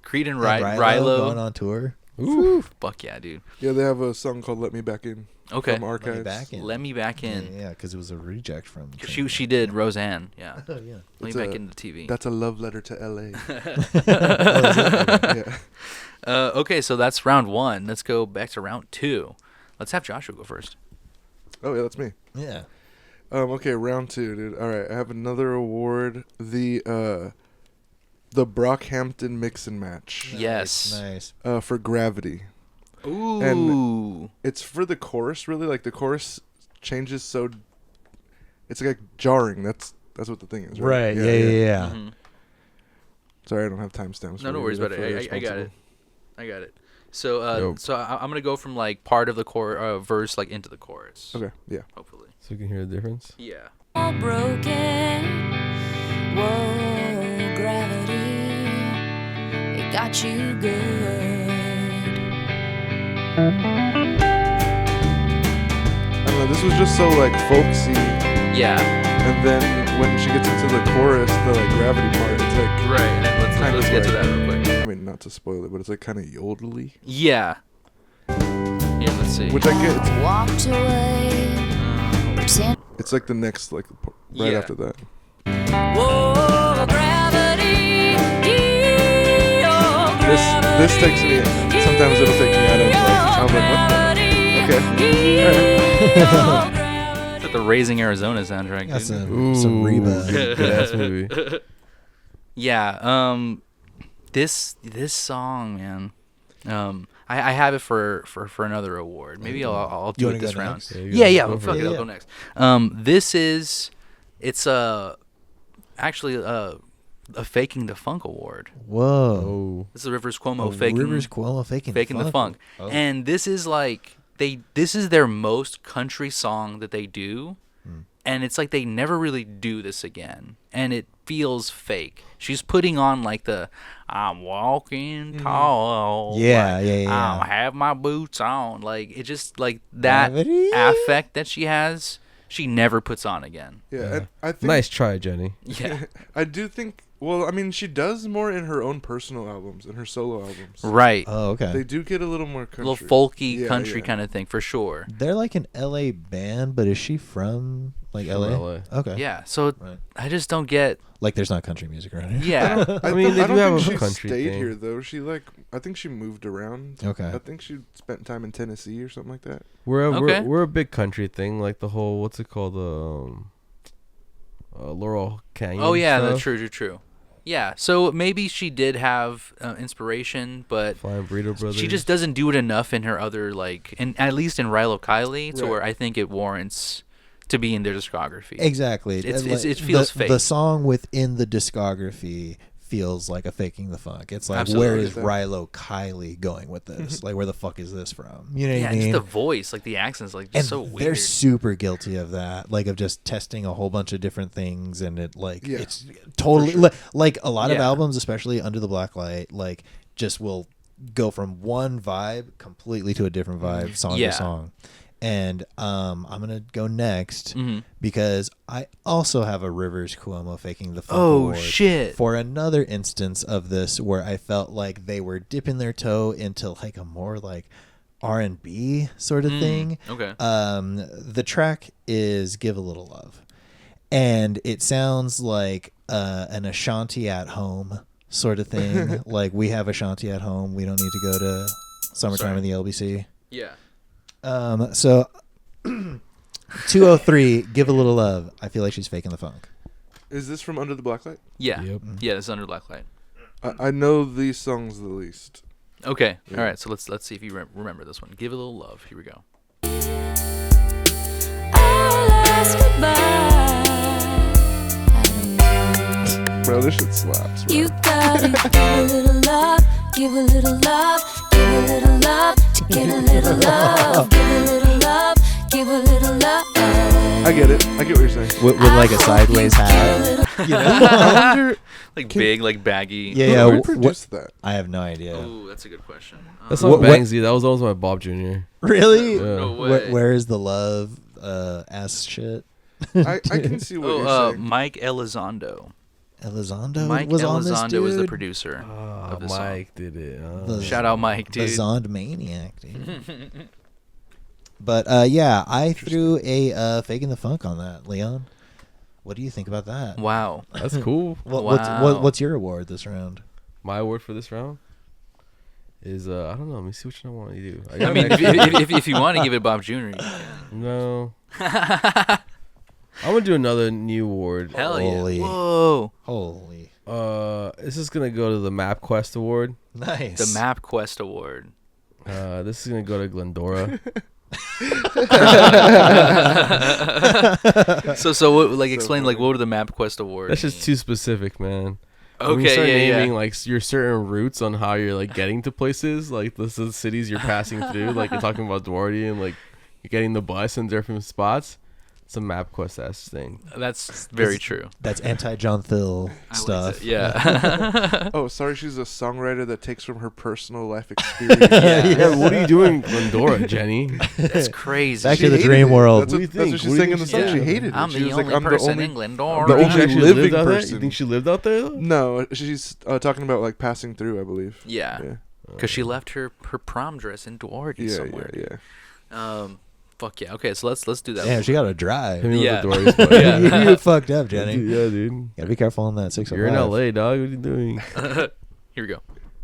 Creed and and Rilo. going on tour. Ooh, fuck yeah, dude. Yeah, they have a song called "Let Me Back In." Okay. from Archives. Back In. Let Me Back In. Yeah, because it was a reject from. She did Roseanne. Yeah. Oh yeah. Let It's Me Back a- Into TV. That's a love letter to L.A. Oh, is it? Yeah. Okay, so that's round 1. Let's go back to round 2. Let's have Joshua go first. Oh yeah, that's me. Yeah. Okay, round 2, dude. All right, I have another award. The Brockhampton Mix and Match. Yes. Nice. For Gravity. Ooh. It's for the chorus, really. Like the chorus changes so. It's like jarring. That's what the thing is. Right. Yeah. Mhm. Sorry, I don't have timestamps. No for worries you. about They're it. I got it. responsible. I got it. So I'm gonna go from like part of the verse like into the chorus. Okay. Yeah. Hopefully. So you can hear the difference. Yeah. All broken. Whoa, gravity. It got you good. I don't know. This was just so like folksy, Yeah. and then when she gets into the chorus, the like gravity part, it's like Right. And Kind let's of get to like- that real quick. I mean, not to spoil it, but it's like kind of yodely, Yeah. Here, let's see. which I get. Walked away. Pretend. It's like the next like right Yeah. after that. Whoa, gravity. Oh, This takes me. Sometimes it'll take me out of like. I'm like, what the? Okay. Alright. It's like the Raising Arizona soundtrack. Got Dude. some Reba. Good ass movie. Yeah. This song, man. I have it for another award. Maybe I'll You do wanna it this go round. next? Yeah. Go for Fuck it. it. I'll Yeah. go next. It's actually a Faking the Funk award. Whoa. Oh. This is Rivers Cuomo Oh, faking Rivers Cuomo faking the funk. Oh. And this is like this is their most country song that they do. And it's like they never really do this again. And it feels fake. She's putting on like the I'm walking tall. Yeah, like, yeah. I have my boots on. Like it just like that Gravity? affect that she has, she never puts on again. Yeah. And I think. Nice try, Jenny. Yeah. I do think. Well, I mean, she does more in her own personal albums, in her solo albums. Right. Oh, okay. They do get a little more A country. little folky Yeah, country yeah. kind of thing for sure. They're like an LA band, but is she from like From LA? LA. Okay. Yeah. So Right. I just don't get. Like there's not country music around here. Yeah. I mean, they I do don't have think a she country stayed thing. here though. I think she moved around. Okay. I think she spent time in Tennessee or something like that. Okay. We're a big country thing, like the whole what's it called, Laurel Canyon. Oh yeah, stuff. that's true. Yeah, so maybe she did have inspiration, but Flying Burrito Brothers. she just doesn't do it enough in her other and at least in Rilo Kiley, to Right. where I think it warrants to be in their discography. Exactly. It feels fake. The song within the discography feels like a faking the funk. It's like, Absolutely. where is Rilo Kiley going with this? Like, where the fuck is this from? You know what Yeah, I mean? just the voice, like the accents, like just And so they're weird. super guilty of that, like of just testing a whole bunch of different things, and it like Yeah, it's totally sure. like a lot of Yeah. albums, especially Under the Black Light, like just will go from one vibe completely to a different vibe, song Yeah. to song. And I'm gonna go next Mhm. because I also have a Rivers Cuomo faking the funk Oh award shit! for another instance of this where I felt like they were dipping their toe into like a more like R&B sort of thing. Okay. The track is "Give a Little Love," and it sounds like an Ashanti at home sort of thing. Like, we have Ashanti at home. We don't need to go to summertime in the LBC. Yeah. So 203, "Give a Little Love." I feel like she's faking the funk. Is this from Under the Black Light? Yeah. Yep. Yeah. It's Under Black Light. I know these songs the least. Okay. Yeah. All right. So let's see if you remember this one. Give a little love. Here we go. I'll ask goodbye. Bro, this shit slaps. Bro. You gotta give a little love, give a little love, give a little love, to get a little love, give a little love, give a little love. I get it. I get what you're saying. With like a sideways hat. You know? I wonder Like big, like baggy. Yeah, who yeah. produced that. I have no idea. Ooh, that's a good question. That What- song bangs you. That was always my Bob Jr. Really? Yeah. No way. Where is the love ass shit? I can see what you're saying. Mike Elizondo. Elizondo Mike was on this Elizondo dude? was the producer Ah, of this Mike did it. The- song. Shout out Mike, The dude. Zond maniac, dude. But yeah, I threw a Fake in the Funk on that. Leon, what do you think about that? Wow. That's cool. What's your award this round? My award for this round is I don't know. Let me see which one I want to do. I mean, if you want to give it Bob Jr., you can. No. I'm gonna do another new award. Hell Holy. yeah! Whoa. Holy. This is gonna go to the MapQuest Award. Nice. The MapQuest Award. This is gonna go to Glendora. So what, like, explain, like, what were the MapQuest Awards? That's just too specific, man. When you Okay, start yeah, naming yeah. like your certain routes on how you're like getting to places, like the cities you're passing through, like you're talking about Duarte and like you're getting the bus in different spots. It's a MapQuest ass thing. That's very true. That's anti-John Thill stuff. Yeah. Oh, sorry, she's a songwriter that takes from her personal life experience. Yeah, what are you doing in Glendora, Jenny? That's crazy. Back She to the hated dream it. world. That's What what, do you that's think? what she's What do saying you in the think song. she She did? hated it. I'm She the was only like, I'm the person only, in Glendora. the You think she only actually living lived out there? person. You think she lived out there? Though? No, she's talking about like passing through, I believe. Yeah. Because she left her prom dress in Duarte Yeah, somewhere. yeah. Fuck yeah. Okay, so let's do that. Damn, she got to drive. Hit me with Yeah. the Dory's part. Yeah. You fucked up, Jenny. Yeah, dude. Gotta be careful on that 605. You're in LA, dog. What are you doing? Here we go.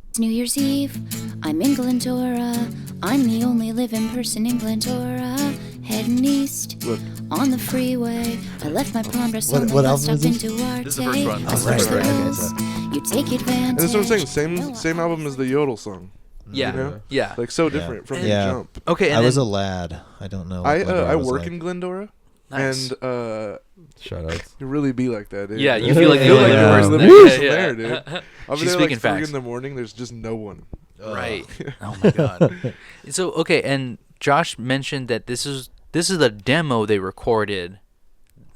It's New Year's Eve, I'm in Glendora. I'm the only living person in Glendora. Heading east Look. on the freeway. I left my prom dress on the What bus album stop is in this? Duarte. This is the first one. I Oh, switched right, the right, okay, rules. so- You take advantage. And that's what I'm saying. Same album as the Yodel song. Yeah. You know? Yeah. Like so different from the Yeah. jump. Okay, and I was then- a lad. I don't know. What I Glendora was work like. in Glendora, Nice. and Shout out. you really be like that. Dude. Yeah, you feel like Yeah, you're like yeah. the person the there. person Yeah, there, yeah. dude. I'll be She's there speaking like 3 facts. in the morning. There's just no one. Right. Oh my god. So okay, and Josh mentioned that this is the demo they recorded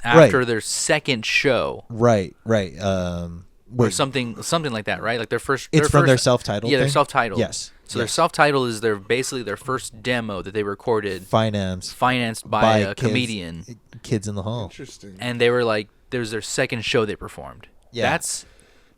after Right. their second show Right. or Wait, something like that, right? Like their first. it's from first, their self-titled. Yeah, their thing? self-titled. Yes. So their self-titled is basically their first demo that they recorded, financed financed by a kids, comedian, Kids in the Hall. Interesting. and they were like, there's their second show they performed. Yeah. That's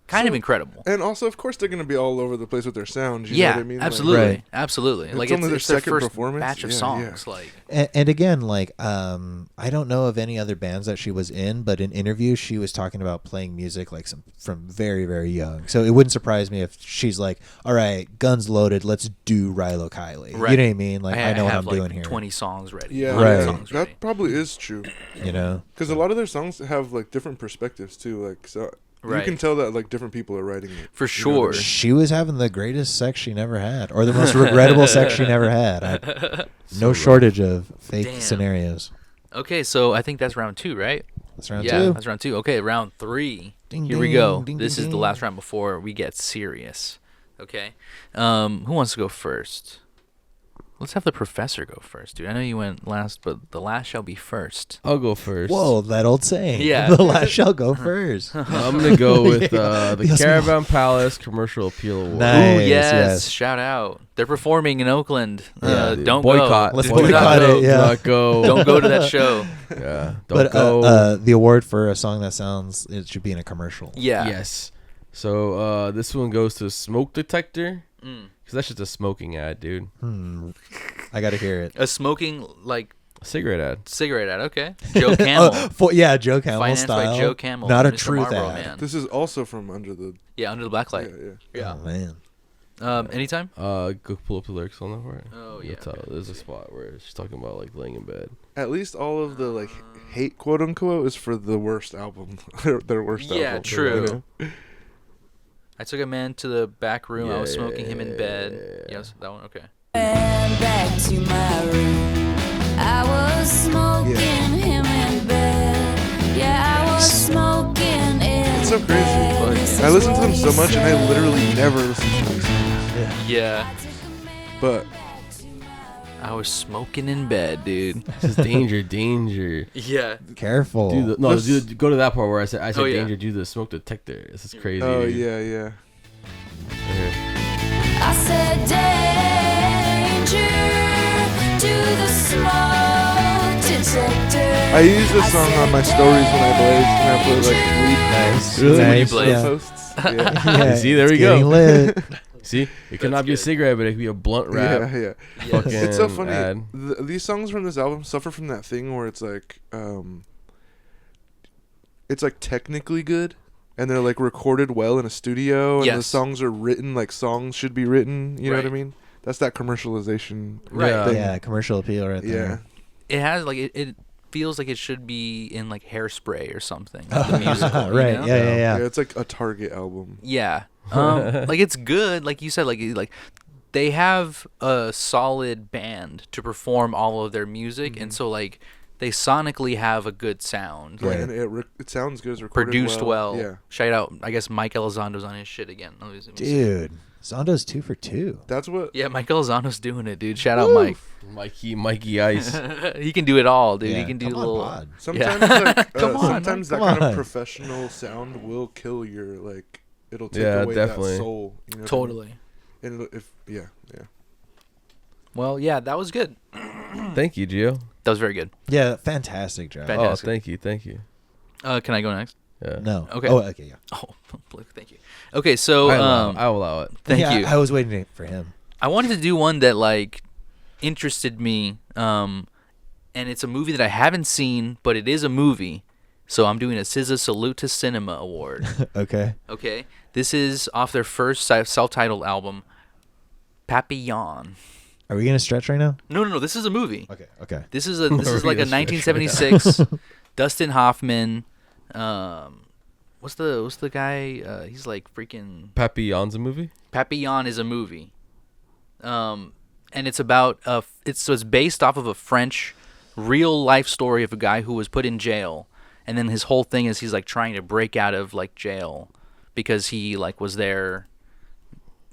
kind of incredible. And also, of course, they're gonna be all over the place with their sound. You know Yeah, what I mean? Like, absolutely, Right. absolutely. It's Like only their it's their second first performance? batch of Yeah, songs. yeah. Like, And again, like, I don't know of any other bands that she was in, but in interviews she was talking about playing music like from very, very young. So it wouldn't surprise me if she's like, "All right, guns loaded, let's do Rilo Kiley." Right. You know what I mean? Like, I know what have I'm like doing here. 20 songs ready. Yeah, 100 Right. songs ready. That probably is true. You know? Because a lot of their songs have like different perspectives too. Like so, Right. you can tell that like different people are writing it. For You know what I sure. mean? She was having the greatest sex she never had, or the most regrettable sex she never had. No shortage of fake Damn. scenarios. Okay, so I think that's round 2, right? That's round Yeah, 2. that's round 2. Okay, round 3. Ding, Here we ding, go. ding, This ding, is the ding. last round before we get serious. Okay. Who wants to go first? Let's have the professor go first, dude. I know you went last, but the last shall be first. I'll go first. Whoa, that old saying. Yeah. The last shall go first. I'm gonna go with the Yes, Caravan Palace Commercial Appeal Award. Nice. Ooh, yes, yes. Shout out. They're performing in Oakland. Yeah, dude. Don't Boycott. go. Let's Do not boycott go. it, yeah. Do not go. Don't go to that show. Yeah. Don't But go. the award for a song that sounds it should be in a commercial. Yeah. Yes. So this one goes to Smoke Detector. Mm. Because that's just a smoking ad, dude. I got to hear it. A smoking, like, A cigarette ad. cigarette ad. Okay. Joe Camel. Yeah, Joe Camel Financed by style. Joe Camel. Not a Mr. truth Marlboro ad. Man. This is also from Under the. Yeah, Under the Black Light. Yeah. Oh man. Anytime? Go pull up the lyrics on that part. Oh, yeah, That's how- there's a spot where she's talking about like laying in bed. At least all of the like hate quote unquote is for the worst album. Their worst album. Yeah, true. You know? I took a man to the back room. I was smoking him in bed. Yeah. Yes, that one. Okay. Went back to my room. I was smoking him in bed. Yeah, I was smoking in It's so crazy. bed. This I is listen to what them he so much, and I said. literally never listen to these songs. Yeah. But I was smoking in bed, dude. This is danger. Yeah. Careful. Go to that part where I said Oh, yeah. danger. Do the smoke detector. This is crazy. oh dude. yeah. Right here. I said danger to the smoke detector. I use this song on my stories when I blaze, and I put like weed Nice. Really? Nice. When you Yeah. posts. Yeah. Yeah, See, there it's we go. getting lit. See, it cannot be a good. cigarette, but it could be a blunt wrap. Yeah. Fucking It's so funny. ad. These songs from this album suffer from that thing where it's like technically good, and they're like recorded well in a studio, and the Yes. songs are written like songs should be written. You know what I Right. mean? That's that commercialization. Right. Yeah. thing. Yeah, commercial appeal right Yeah. there. It has like it feels like it should be in like Hairspray or something. Like the musical, you Right. know? Yeah. It's like a Target album. Yeah. Like it's good, like you said, like they have a solid band to perform all of their music, and so like they sonically have a good sound. Right. Right. And it sounds good. It's recorded Produced well. Yeah. Shout out, I guess Mike Elizondo's on his shit again. Let me see. Dude, Zondo's 2 for 2. That's what. Yeah, Mike Elizondo's doing it, dude. Shout out Mike. Mikey Ice. He can do it all, dude. Yeah, He can do come a on, little. Pod. Sometimes like Come on, sometimes that come kind on. of professional sound will kill your like. It'll take Yeah, away definitely. that soul. You know what I mean? Totally. And yeah. Well, yeah, that was good. Thank you, Gio. That was very good. Yeah, fantastic job. Fantastic. Oh, thank you. Can I go next? Yeah. No. Okay. Oh, okay, yeah. Oh, thank you. Okay, so I will allow it. thank Yeah, you. I was waiting for him. I wanted to do one that like interested me, and it's a movie that I haven't seen, but it is a movie. So I'm doing a SZA Salute to Cinema award. Okay. Okay, this is off their first self-titled album, Papillon. Are we going to stretch right now? No. This is a movie. Okay. This is like a We're gonna stretch 1976 Dustin Hoffman. What's the guy? He's like freaking. Papillon's a movie? Papillon is a movie, and it's about it's based off of a French real life story of a guy who was put in jail, and then his whole thing is he's like trying to break out of like jail because he like was there,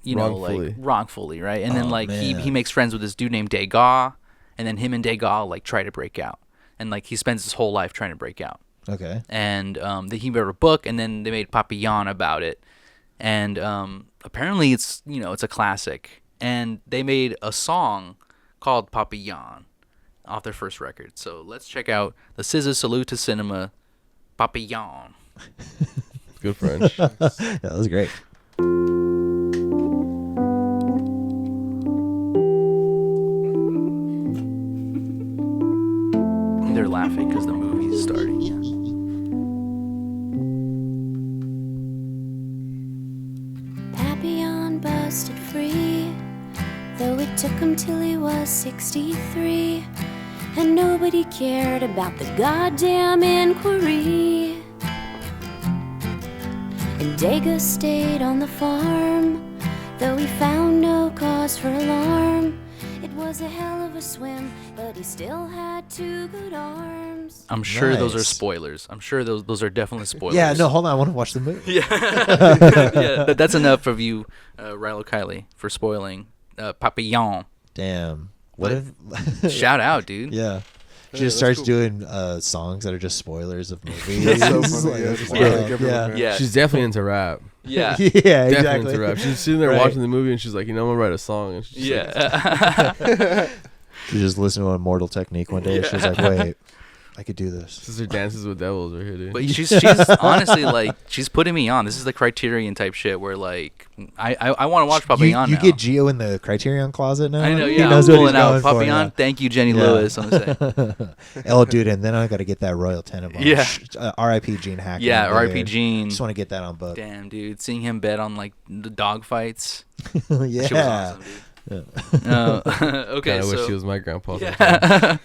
you know, like wrongfully, right? And then like man. he makes friends with this dude named Degas, and then him and Degas like try to break out, and like he spends his whole life trying to break out. Okay. And he wrote a book, and then they made Papillon about it, and apparently it's a classic, and they made a song called Papillon off their first record. So let's check out the SZA Salute to Cinema, Papillon. Good French. Yeah, that was great. They're laughing because the movie's starting. Papillon busted free, though it took him till he was 63, and nobody cared about the goddamn inquiry. And Degas stayed on the farm, though he found no cause for alarm. It was a hell of a swim, but he still had two good arms. I'm sure those are Nice. spoilers. I'm sure those are definitely spoilers. Yeah, no, hold on. I want to watch the movie. Yeah, that's enough of you, Rilo Kiley, for spoiling Papillon. Damn. What if... Shout out, dude. Yeah. She Yeah, just that's starts cool. doing songs that are just spoilers of movies. That's so It's funny. like, Yeah, that's just wild. like everyone, yeah. man. Yeah. She's definitely into rap. Yeah. Yeah, Definitely exactly. into rap. She's sitting there Right. watching the movie and she's like, I'm gonna write a song. And she's like, Yeah. She just listened to Immortal Technique one day. And she was like, wait, I could do this. Sister Dances with Devils right here, dude. But she's honestly like she's putting me on. This is the Criterion type shit where like I want to watch Papillon You now. get Geo in the Criterion closet now? I know, He yeah. I'm knows what he's pulling out going for, Papillon. yeah. Thank you, Jenny Yeah. Lewis. I'm gonna say. Oh, dude, and then I got to get that Royal Tenenbaum. Yeah. R.I.P. Gene Hackman. Yeah, dude. R.I.P. Gene. Just want to get that on book. Damn, dude, seeing him bet on like the dog fights. Yeah. Shit was awesome, dude. Okay, I so wish she was my grandpa. yeah.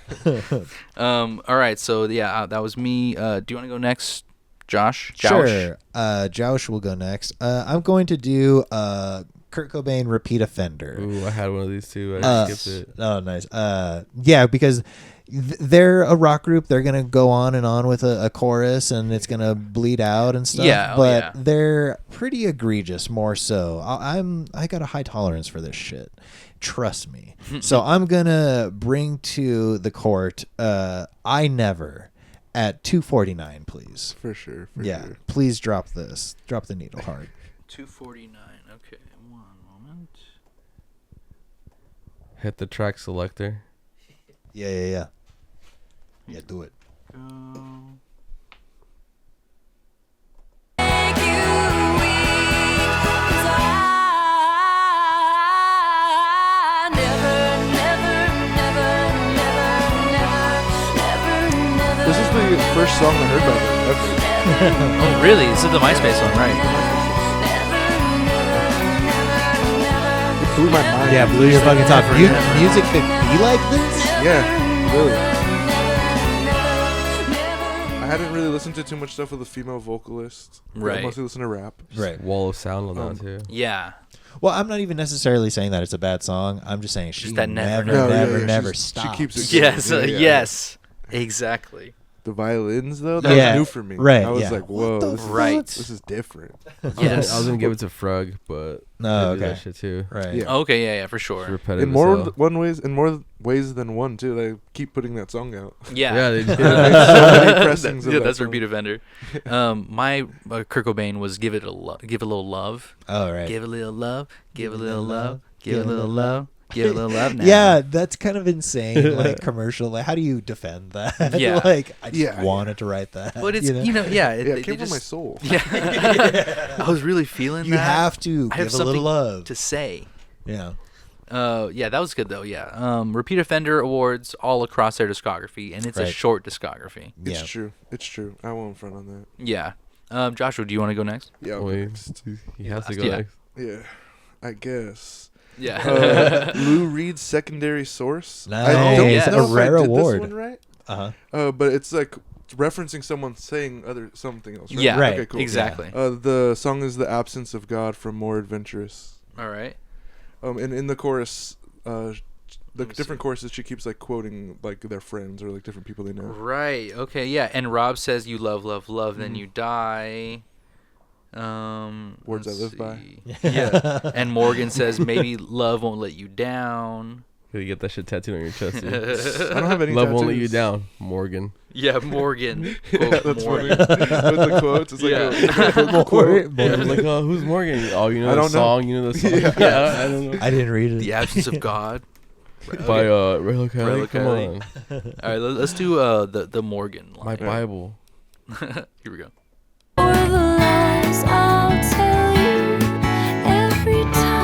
All right, so yeah, that was me. Do you want to go next, Josh? Sure. Josh will go next. I'm going to do Kurt Cobain Repeat Offender. Ooh, I had one of these too. I skipped it. Oh, nice. Yeah, because they're a rock group. They're gonna go on and on with a chorus, and it's gonna bleed out and stuff. Yeah, but yeah. they're pretty egregious. More so, I got a high tolerance for this shit. Trust me. So I'm gonna bring to the court. I Never at 2:49, please. For sure. Yeah, please drop this. Drop the needle hard. 249. Okay, one moment. Hit the track selector. Yeah. Yeah, do it. Go. Make you weak, 'cause literally the first song I heard by them Oh, really? This is the MySpace one, right? ever. It blew my mind. Yeah, blew your fucking top. Music could be like this? Yeah, really. I hadn't really listened to too much stuff with a female vocalist. Right. I mostly listen to rap. Right. Wall of sound on that too. Yeah. Well, I'm not even necessarily saying that it's a bad song. I'm just saying she that never, never She stops. keeps it Yes. Yeah, yeah. Yes. Exactly. The violins, though, that Yeah, was new for me. right, I was yeah. like, whoa, this is, Right. this is different. Yes. I was gonna give it to Frug, but No, they do okay. that shit too. Right. Yeah. Okay. Yeah. For It's sure. repetitive. In as more ways than one, too. They keep putting that song out. Yeah. Yeah, they do. So many pressings of Yeah, that that's song. repeat offender. My Kurt Cobain was give it a little love. Oh, right. Give a little love. Give a little love. Give a little love. Give a little love now. Yeah, that's kind of insane. Like commercial. Like, how do you defend that? Yeah. Like, I just Yeah, wanted to write that. But it's you know? yeah. It came from my soul. Yeah. I was really feeling You that. have to I have give a something little love. to say. Yeah. Yeah, that was good though. Yeah. Repeat offender awards all across their discography, and it's a Right. short discography. It's Yeah. true. It's true. I won't front on that. Yeah. Joshua, do you want to go next? Yeah. Wait, next. he has to go Yeah. next. Yeah. I guess. Yeah. Lou Reed's Secondary Source. Nice. I don't Yes. know A if rare I did award. this one right. Uh-huh. But it's like referencing someone saying something else, right? Yeah. Right. Okay, cool. Exactly. The song is "The Absence of God" from More Adventurous. All right. And in the chorus, the Let me different see. choruses, she keeps like quoting like their friends or like different people they know. Right. Okay. Yeah. And Rob says, "You love, love, love, then you die." Words I let's live by. see. Yeah. And Morgan says, "Maybe love won't let you down." You get that shit tattooed on your chest. Dude. I don't have any. Love won't let you tattoos. down, Morgan. Yeah, Morgan. Yeah, Quote that's Morgan. funny. With the quotes, it's like Yeah. a quote. Yeah, like, who's Morgan? Oh, you know I the don't know. song. You know the song. Yeah. I don't know. I didn't read it. The absence of God. By Rilo Kiley. Rilo Come Kiley. on, All right, let's do the Morgan line. my Bible. Here we go. Or the lies I'll tell you every time.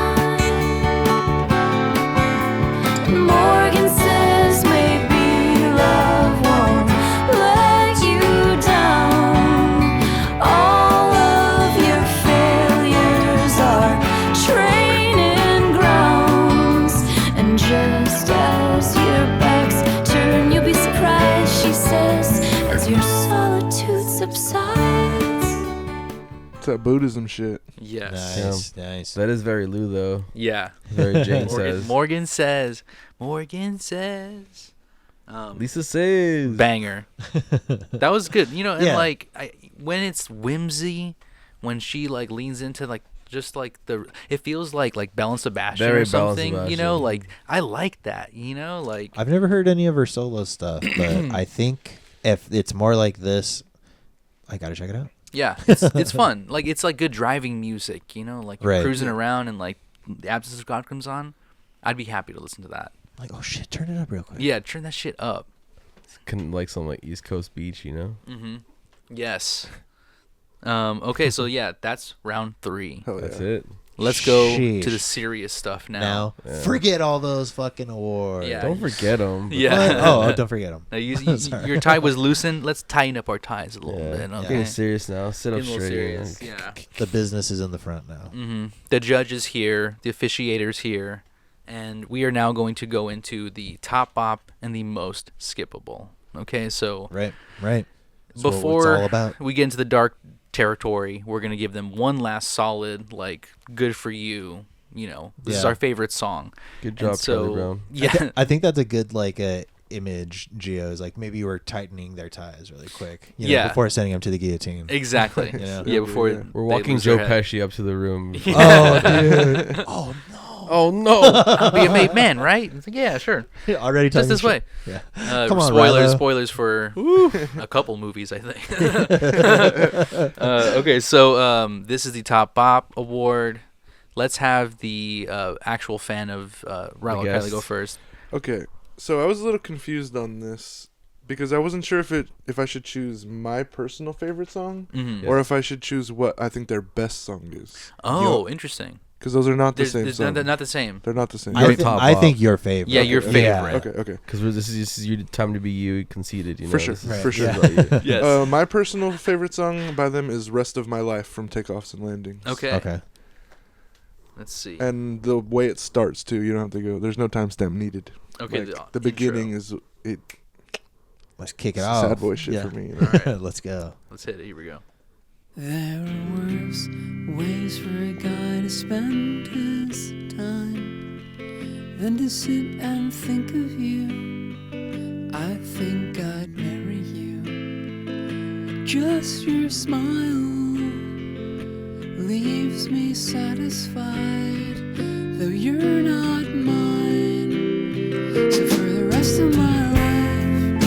Morgan says maybe love won't let you down. All of your failures are training grounds. And just as your backs turn, you'll be surprised, she says, as your solitude subsides. It's that Buddhism shit. Yes. Nice. That is very Lou though. Yeah. Very Jane Morgan, says. Morgan says. Morgan says. Lisa says. Banger. That was good. You know, and Yeah. like when it's whimsy, when she like leans into like just like it feels like Belle and Sebastian Very or Belle and something. You know, Sebastian. like I like that. You know, like I've never heard any of her solo stuff, but I think if it's more like this, I gotta check it out. yeah, it's fun. Like it's like good driving music. You know, like you're Right. cruising around and like the absence of God comes on. I'd be happy to listen to that. Like, oh shit, turn it up real quick. Yeah, turn that shit up. Like some like East Coast beach, you know. Mm-hmm. Yes. Okay, so yeah, that's round 3. Hell yeah. That's it. Let's go Sheesh. to the serious stuff now. Now, Yeah. forget all those fucking awards. Yeah. Don't forget them. Yeah. Oh, don't forget them. Now, your tie was loosened. Let's tighten up our ties a little Yeah. bit. Okay. Getting serious now. Sit up Getting a little straight. serious. Yeah. The business is in the front now. Mm-hmm. The judge is here. The officiator's here. And we are now going to go into the top bop and the most skippable. Okay, so Right. That's what before it's all about. we get into the dark territory, we're going to give them one last solid, like, good for you. You know, this is Yeah. our favorite song. Good job, And so, Charlie Brown. Yeah. I think that's a good image, Geo's. Like maybe you were tightening their ties really quick. You know, Yeah. before sending them to the guillotine. Exactly. You know? Yeah, before Yeah. We're they walking lose their Joe head. Pesci up to the room. Oh, dude. Oh no. Oh no! I'll be a made man, right? It's like, yeah, sure. Already Just talking this way. shit. Yeah. Come on, spoilers, Rilo. spoilers for a couple movies, I think. Okay, so this is the Top Bop Award. Let's have the actual fan of Rilo guest. Kiley go first. Okay, so I was a little confused on this because I wasn't sure if I should choose my personal favorite song Mhm. or if I should choose what I think their best song is. Oh, interesting. Because those are not the There's, same there's song. not the same. They're not the same. Your I, top I off. think your favorite. Yeah, your favorite. Okay. Because this is your time to be you conceited. You know? For sure. This is- Right, For sure. yeah. Yes. My personal favorite song by them is "Rest of My Life" from Takeoffs and Landings. Okay. Okay. Let's see. And the way it starts too, you don't have to go. There's no timestamp needed. Okay. Like, the the beginning intro. is it. Let's kick it It's off. sad boy shit Yeah. for me. You know? All right. Let's go. Let's hit it. Here we go. There are worse ways for a guy to spend his time than to sit and think of you. I think I'd marry you. Just your smile leaves me satisfied, though you're not mine. So for the rest of my life,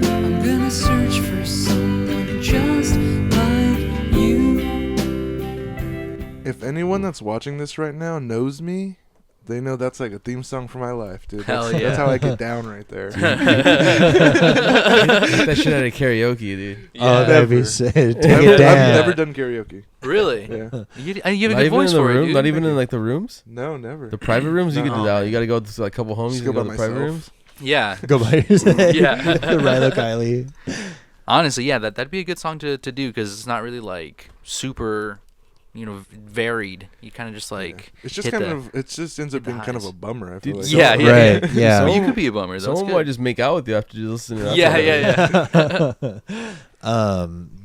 I'm gonna search for someone just like you. If anyone that's watching this right now knows me, they know that's like a theme song for my life, dude. Hell That's, yeah. that's how I get down right there. Get that shit out of karaoke, dude. Oh, that'd be Never. sick. Take I've, it down. I've never done karaoke. Really? Yeah. You have Not a good even voice in the for it, room. dude. Not even in like the rooms. No, never. The private rooms you can do No. that. You got to go to like a couple homies. Just You go go to by the private myself. rooms. Yeah. Go by yourself. Yeah. The Rilo Kiley. Honestly, yeah, that'd be a good song to do because it's not really like super, varied. You kind of just like It's just hit kind the- of. It just ends up the being kind of highs. a bummer. I Dude, feel like. Yeah, yeah, Right, yeah. yeah. Well, you could be a bummer. That's Someone good. might just make out with you after you listen to that. Yeah.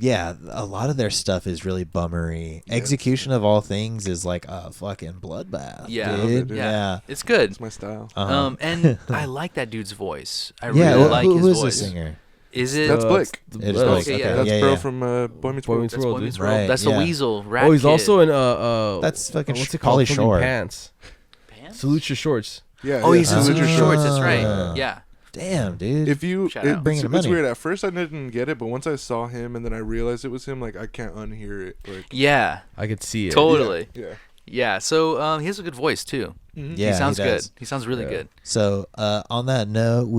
Yeah, a lot of their stuff is really bummery. Execution of All Things is like a fucking bloodbath. Yeah. dude. Yeah. Yeah. It's good. It's my style. Uh-huh. And I like that dude's voice. I Yeah, really wh- like who his is voice. the singer? Is it? That's Blake. It is Blake. Blake. Okay, Okay, yeah. That's yeah, Bro yeah. from Boy Meets Boy World. Meets That's World, Boy dude. Meets World. Right, That's yeah. the Weasel. Rat Oh, he's Kid. also in That's fucking what's it Pauly called? Fucking Shore. Pants. Pants? Salute your shorts. Yeah. Oh, yeah. he's in Salute Your Shorts. That's Ah. right. Yeah. Damn, dude. If you, Shout out. Bringing it's, the it's money. weird. At first, I didn't get it, but once I saw him and then I realized it was him, like I can't unhear it. Like Yeah. I could see it. Totally. Yeah. Yeah. So he has a good voice too. Yeah, he sounds does. good. He sounds really Yeah. good. So on that note,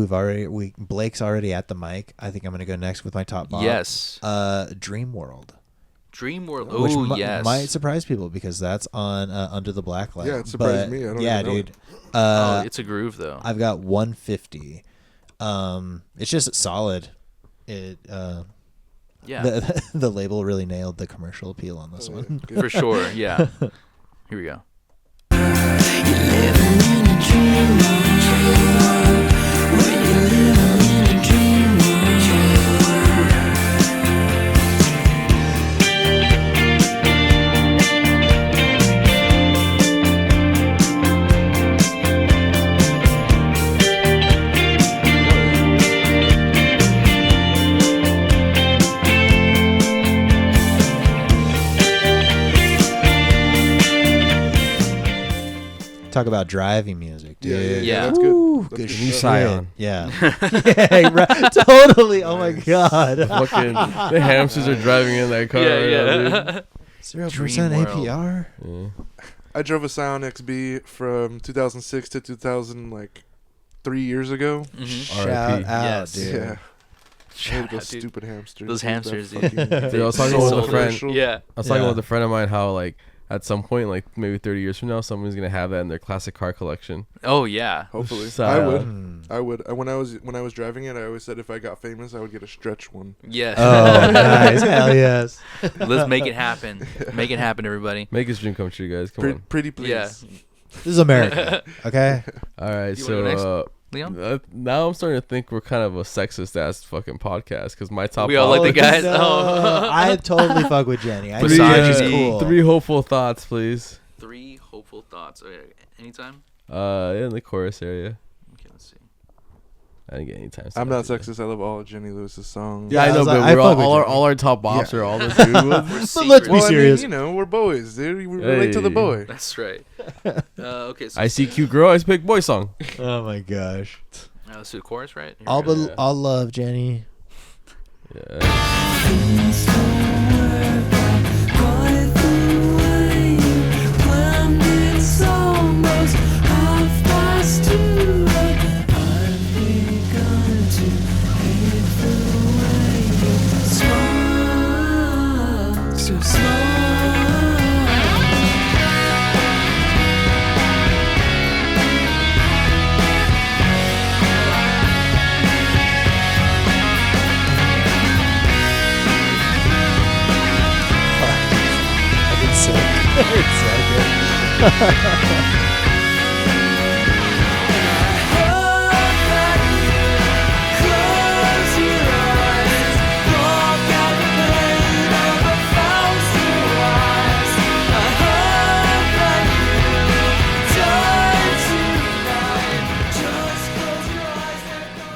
Blake's already at the mic. I think I'm gonna go next with my top bop. Yes. Dream World. Dream World. Which Oh yes. might surprise people because that's on Under the Blacklight. Yeah, it surprised But, me. I don't yeah, even know dude. it. It's a groove though. I've got 150. It's just solid. It Yeah. the label really nailed the commercial appeal on this Oh, one. yeah. For sure. Yeah. Here we go. Talk about driving music, Yeah, dude. Yeah. That's Ooh, good. That's good good New shit. stuff. Scion. Yeah. Yeah, right. Totally. Oh my god. Fucking the hamsters are driving in that car. right now, dude. 0% Dream APR. Yeah. I drove a Scion XB from 2006 to 2000, like 3 years ago. Mhm. Shout R.I.P. out, Yes. dude. Yeah. I hate Shout those out, dude. stupid hamsters. Those dude, that hamsters, dude. fucking- Dude, I was talking They with sold a friend. commercial. Yeah. I was talking Yeah. with a friend of mine how like at some point, like maybe 30 years from now, someone's gonna have that in their classic car collection. Oh yeah. Hopefully, So, I would. Mm. I would. When I was driving it, I always said if I got famous, I would get a stretch one. Yes. Oh, nice. Hell yes. Let's make it happen. Make it happen, everybody. Make his dream come true, guys. Come on. Pretty please. Yeah. This is America. Okay. All right, You wanna go next, so Leon? now I'm starting to think we're kind of a sexist ass fucking podcast because my top We all like the five- guys. No. Oh. I totally fuck with Jenny. I Three, think she's Misogyny. cool. 3 hopeful thoughts, please. 3 hopeful thoughts. Okay. Anytime. In the chorus area. Okay. Let's see. I didn't get any time. I'm not sexist. sexist. I love all of Jenny Lewis's songs. Yeah, I I know, was but like, I we're fuck with all you. all our top bops Yeah. are all the dude ones. We're But let's secret. be Well, I serious. mean, we're boys, dude. We relate to the Hey. boy. That's right. Okay. So I see cute girl, I pick boy song. Oh my gosh. let's do the chorus, right? Here All, we go. Yeah. all love, Jenny. Yeah.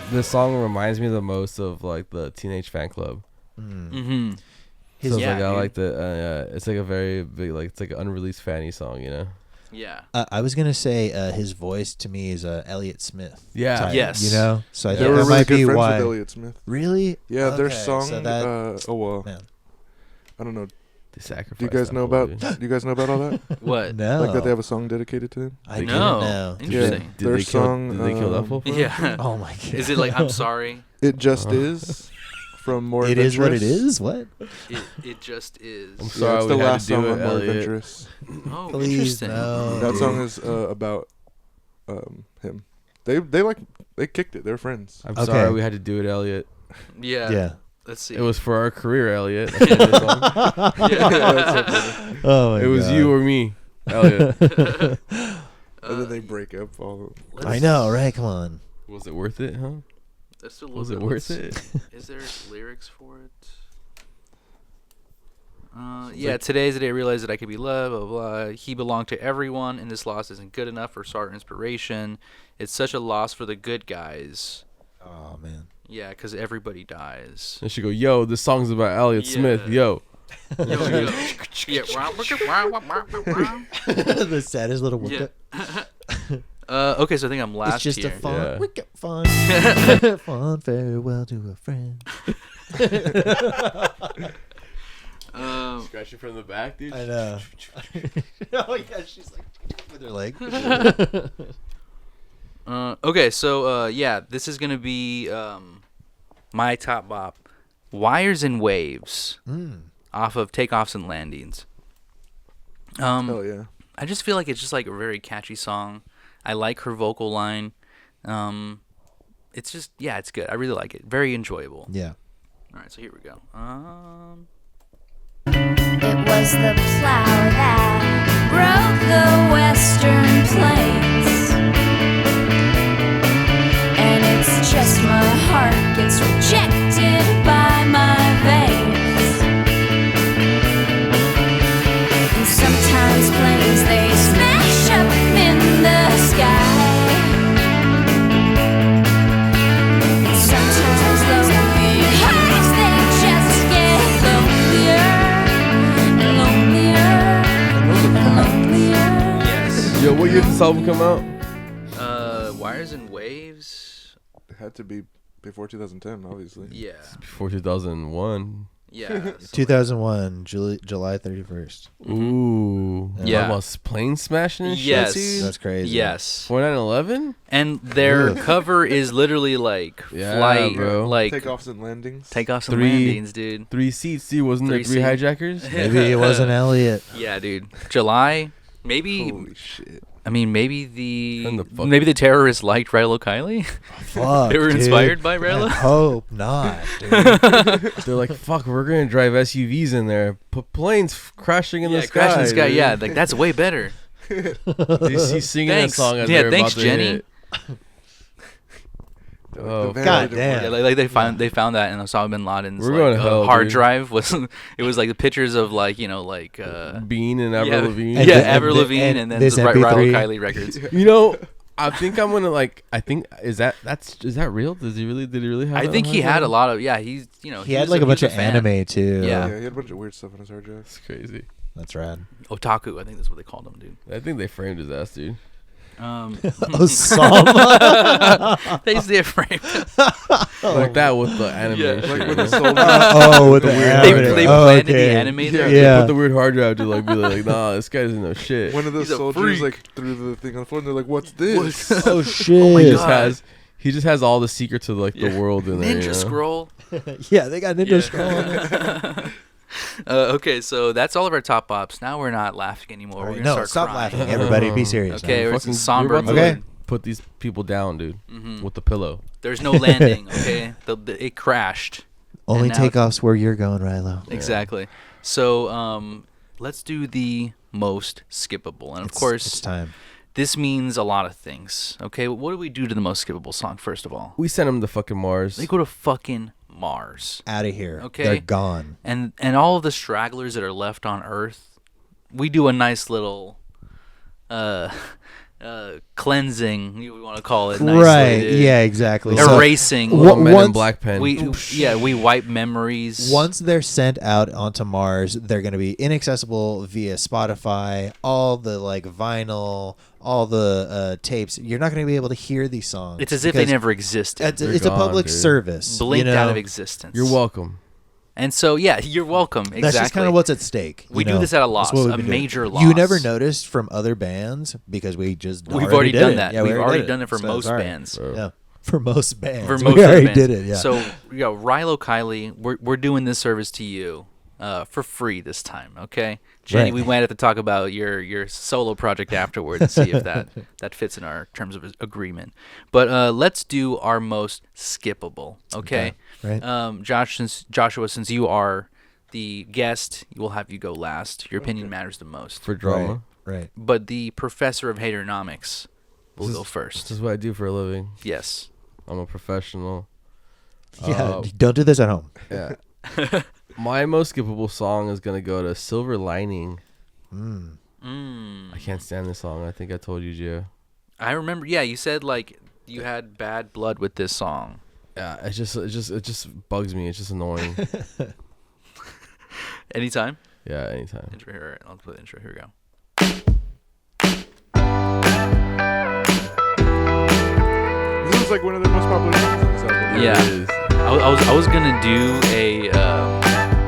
This song reminds me the most of like the Teenage Fan Club. Mm-hmm. So it's like I dude. like the it's like a very big, like it's like an unreleased Fanny song, you know. Yeah. I was gonna say his voice to me is Elliott Smith. Yeah. type, Yes. You know, so I They think were that really might good be friends why. with Elliott Smith. Really? Yeah, their Okay, song. so that, oh well, man. I don't know. They sacrificed Do you guys that know fool, about? dude. Do you guys know about all that? What? No. Like that they have a song dedicated to him. I No. didn't know. Interesting. Did Their they kill? song, Did they kill that fool? For it? Yeah. Oh my god. Is it like I'm sorry? It just is from More It is what it Adventurous. is. What? It just is. I'm Yeah, sorry, it's we the had to last do song it, on More Elliot. Adventurous. Oh, Please interesting. no. That song is about him. They kicked it. They're friends. I'm Okay. sorry, we had to do it, Elliot. Yeah. Yeah. Let's see. It was for our career, Elliot. That's what this song- Yeah. Oh my it was god. you or me, Elliot. And then they break up. All I know, right? Come on. Was it worth it, huh? Let's do a Was little it bit. worth Let's- it? Is there lyrics for it? Yeah, today's the day I realized that I could be loved, blah, blah, blah. He belonged to everyone, and this loss isn't good enough for our inspiration. It's such a loss for the good guys. Oh man. Yeah, because everybody dies. And she go, yo, this song's about Elliot Smith, yo. Yo, yo. Yeah. The saddest little Yeah. workout. Okay, so I think I'm last It's just here. a fun, Yeah. wicked fun, fun farewell to a friend. Scratching from the back, dude. I know. Oh yeah, she's like with her leg. Okay, so yeah, this is gonna be my top bop, "Wires and Waves," off of Takeoffs and Landings. Hell yeah. I just feel like it's just like a very catchy song. I like her vocal line. It's just it's good. I really like it. Very enjoyable. Yeah. All right, so here we go. It was the plow that broke the western plains, and it's just my heart gets rejected by my veins. And sometimes planes they smash up in the sky, and sometimes lonely hearts they just get lonelier and lonelier and lonelier. Yes. Yo, what year did this album come out? Wires and Waves. It had to be before 2010, obviously. Yeah. Before 2001. Yeah. 2001, July 31st. Ooh. Yeah. Talking about plane smashing and Yes. shit, dude? That's crazy. Yes. 4911? And their Ugh. cover is literally like Yeah, flight, bro. like Takeoffs and landings. takeoffs and Three- landings, dude. 3 seats, dude. Wasn't there 3 3 hijackers? Maybe it wasn't Elliot. Yeah, dude. July. Maybe. Holy shit. I mean, maybe Turn the fuck- maybe the terrorists liked Rilo Kiley. Fuck. They were dude. inspired by I Rilo. hope not, dude. They're like, fuck, we're going to drive SUVs in there. Put planes crashing in the sky. crashing in the sky. dude. Yeah, like that's way better. He's singing Thanks. that song as Yeah, they're thanks, about to Jenny. hit. Oh, The van God didn't damn. work. Yeah, like they found that in Osama bin Laden's We're going to hell, hard dude. drive was it was like the pictures of like like Bean and Avril yeah, Lavigne. And yeah, the- Avril and the- Lavigne and and then this the MP3. Rilo Kiley records. You know, I think I'm gonna is that real? Did he really have? I that think on he hard had a drive? lot of he's He had was like a bunch he was of fan. anime too. Yeah. Yeah, he had a bunch of weird stuff on his hard drive. That's crazy. That's rad. Otaku. I think that's what they called him, dude. I think they framed his ass, dude. Osama. They used to frame. Like that with the anime. Yeah. shit, Like you with know? the soldier. Oh, with the weird They hard anime. drive. planted the Okay. anime there. They Yeah. put the weird hard drive to like be like, nah, this guy doesn't know shit. One of the He's a soldiers freak. like threw the thing on the floor and they're like, "What's this?" Oh shit. my He God. just has all the secrets of like the world in there. Ninja you know? Scroll. Yeah, they got Ninja Yeah. Scroll. Okay, so that's all of our top bops. Now we're not laughing anymore. We're gonna No, start stop crying. laughing. Everybody be serious. Okay, now. we're in Fucking- somber we're about mood. to, Okay. like, put these people down, dude, Mhm. with the pillow. There's no landing. Okay, it crashed. Only And now- takeoffs where you're going, Rilo. Exactly. So let's do the most skippable. And of It's course, time. this means a lot of things. Okay, what do we do to the most skippable song first of all? We sent him to fucking Mars. They go to fucking Mars. Out of here. Okay. They're gone. And all of the stragglers that are left on Earth, we do a nice little cleansing, we want to call it nicely. Right. Yeah, exactly. Erasing. So, Men in once- Black pen. we wipe memories. Once they're sent out onto Mars, they're going to be inaccessible via Spotify, all the like vinyl, all the tapes. You're not going to be able to hear these songs. It's as if they never existed. It's a gone, public dude. service. Blinked you know? out of existence. You're welcome. And so, yeah, you're welcome. Exactly. That's just kind of what's at stake. We you do know? this at a That's loss, what we've a been doing. major loss. You never noticed from other bands because we just We've already did done it. that. Yeah, We've already did done it for So, most sorry. bands. Yeah, for most bands. For most we of the already bands. did it. Yeah. So, Rilo Kiley, we're doing this service to you for free this time, okay? Jenny, Right. we might have to talk about your solo project afterward and see if that fits in our terms of agreement. But let's do our most skippable, okay? Right. Joshua, since you are the guest, we'll have you go last. Your opinion matters the most. For drama. Right. But the professor of haternomics will go first. This is what I do for a living. Yes. I'm a professional. Yeah. Don't do this at home. Yeah. My most skippable song is gonna go to Silver Lining. I can't stand this song. I think I told you, Joe. I remember. Yeah, you said like you had bad blood with this song. Yeah, it just bugs me. It's just annoying. Anytime. Yeah, anytime. Intro here. I'll play the intro. Here we go. This is like one of their most popular songs on this album. Yeah. It is. I was gonna do a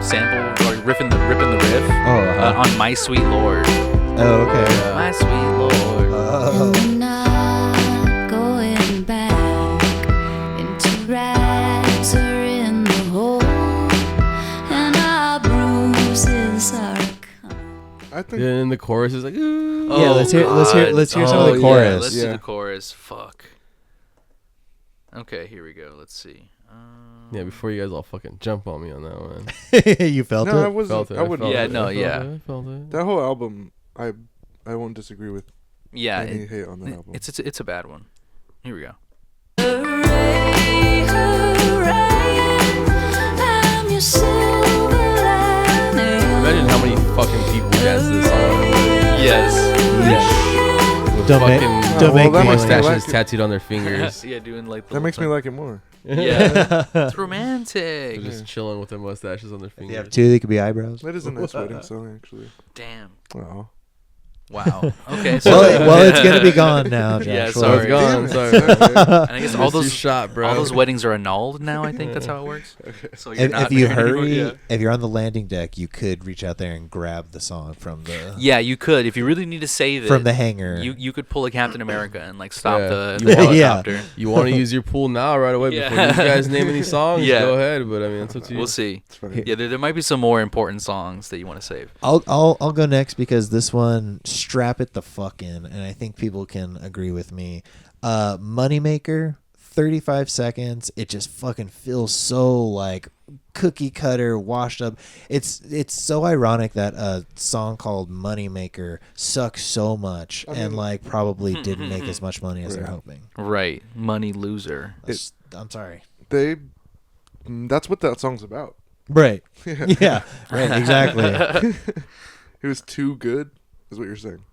sample or ripping the riff on My Sweet Lord. Oh, okay. My Sweet Lord. I'm not going back into rags or in the hole, and our bruises are coming. I think And the chorus is like, ooh. Yeah, let's hear some of the yeah, chorus. let's do Yeah. the chorus. Fuck. Okay, here we go. Let's see. Yeah, before you guys all fucking jump on me on that one. You felt no, I it? wasn't. Felt it. I wouldn't. felt Yeah, it, no, I felt yeah. it, I felt it. That whole album, I won't disagree with Yeah, any hate on that album. it's a bad one. Here we go. Hooray, hooray, I'm your silver lining. Imagine how many fucking people dance to this song. Yes. With Don't make- fucking don't make that me makes me like mustaches like it. tattooed on their fingers. Yeah, doing like the That makes me like it more. Yeah, it's romantic. They're just chilling with their mustaches on their fingers. You have two, they could be eyebrows. That is a nice wedding song, actually. Damn. Oh. Wow. Okay. So Well, it's gonna be gone now, Joshua. Yeah, Oh, sorry. it's gone. Damn it. Sorry. and I guess all Missed your those shot, bro. all those weddings are annulled now. I think that's how it works. So you're If not you married anymore? hurry, Yeah. if you're on the landing deck, you could reach out there and grab the song from the Yeah, you could if you really need to save it from the hangar. You could pull a Captain America and like stop Yeah. the You want- helicopter. You want to use your pool now, right away, Yeah. before these guys name any songs? Yeah. Go ahead, but I mean, it's up to you. We'll see. It's funny. Yeah, there might be some more important songs that you want to save. I'll go next because this one strap it the fuck in, and I think people can agree with me. Moneymaker, 35 seconds. It just fucking feels so like cookie cutter, washed up. It's so ironic that a song called Moneymaker sucks so much and like probably didn't make as much money as they're Right. hoping. Right, Money Loser. I'm sorry. That's what that song's about. Right. Yeah. Right. Exactly. It was too good, is what you're saying.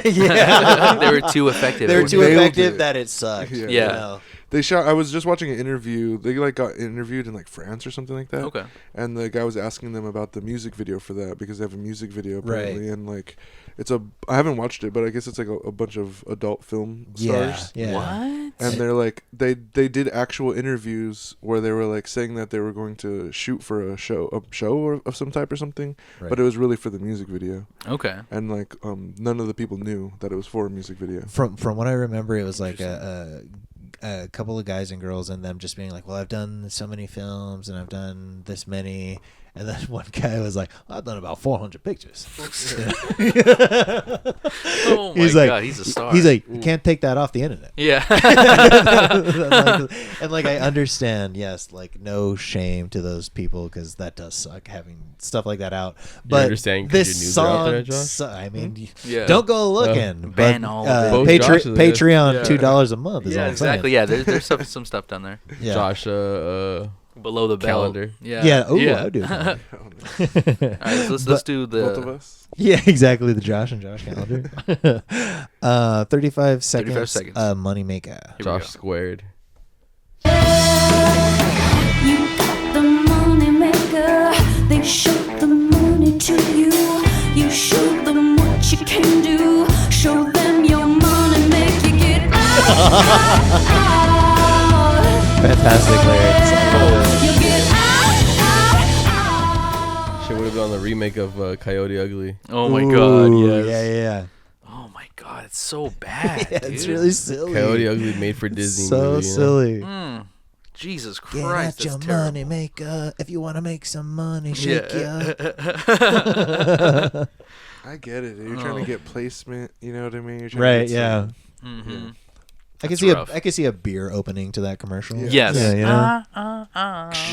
Yeah. They were too effective. They were It too was- nailed effective it. that it sucked. Yeah. you Yeah. know? They shot. I was just watching an interview. They like got interviewed in like France or something like that. Okay. And the guy was asking them about the music video for that because they have a music video apparently, and like I haven't watched it, but I guess it's like a bunch of adult film stars. Yeah. What? And they're like they did actual interviews where they were like saying that they were going to shoot for a show of some type or something, Right. but it was really for the music video. Okay. And like none of the people knew that it was for a music video. From what I remember, it was like a couple of guys and girls and them just being like, well, I've done so many films and I've done this many, And then one guy was like, I've done about 400 pictures. Oh my God, he's a star. He's like, you can't take that off the internet. Yeah. and like I understand, yes, like no shame to those people because that does suck having stuff like that out. But understand 'cause this your news are song, out there, Josh? I mean, Yeah. don't go looking. Ban but, all of it. Both Joshes, I guess. Patreon, Yeah. $2 a month is Yeah, all I'm exactly. saying. Yeah, there's some stuff down there. Yeah. Josh, Below the belt. Calendar. Yeah. Yeah. Oh, yeah. I do. All right, so let's do the Both of us. Yeah, exactly. The Josh and Josh calendar. 35 seconds. 35 seconds. Money maker. Here we Josh go. squared. You got the money maker. They show the money to you. You show them what you can do. Show them your money, make you get out. Fantastic lyrics. You get out. Shit would have been on the remake of Coyote Ugly. Oh my God. Ooh, Yes. Yeah. Oh my God, it's so bad. Yeah, dude. it's really silly. Coyote Ugly made for Disney. So movie, you know? silly. Jesus Get Christ, at that's your terrible. money maker. If you want to make some money, shake Yeah. I get it. You're trying Oh. to get placement. You know what I mean? You're trying Right, to get yeah. Mm-hmm. I can That's see rough. I can see a beer opening to that commercial. Yes. Yeah, you know?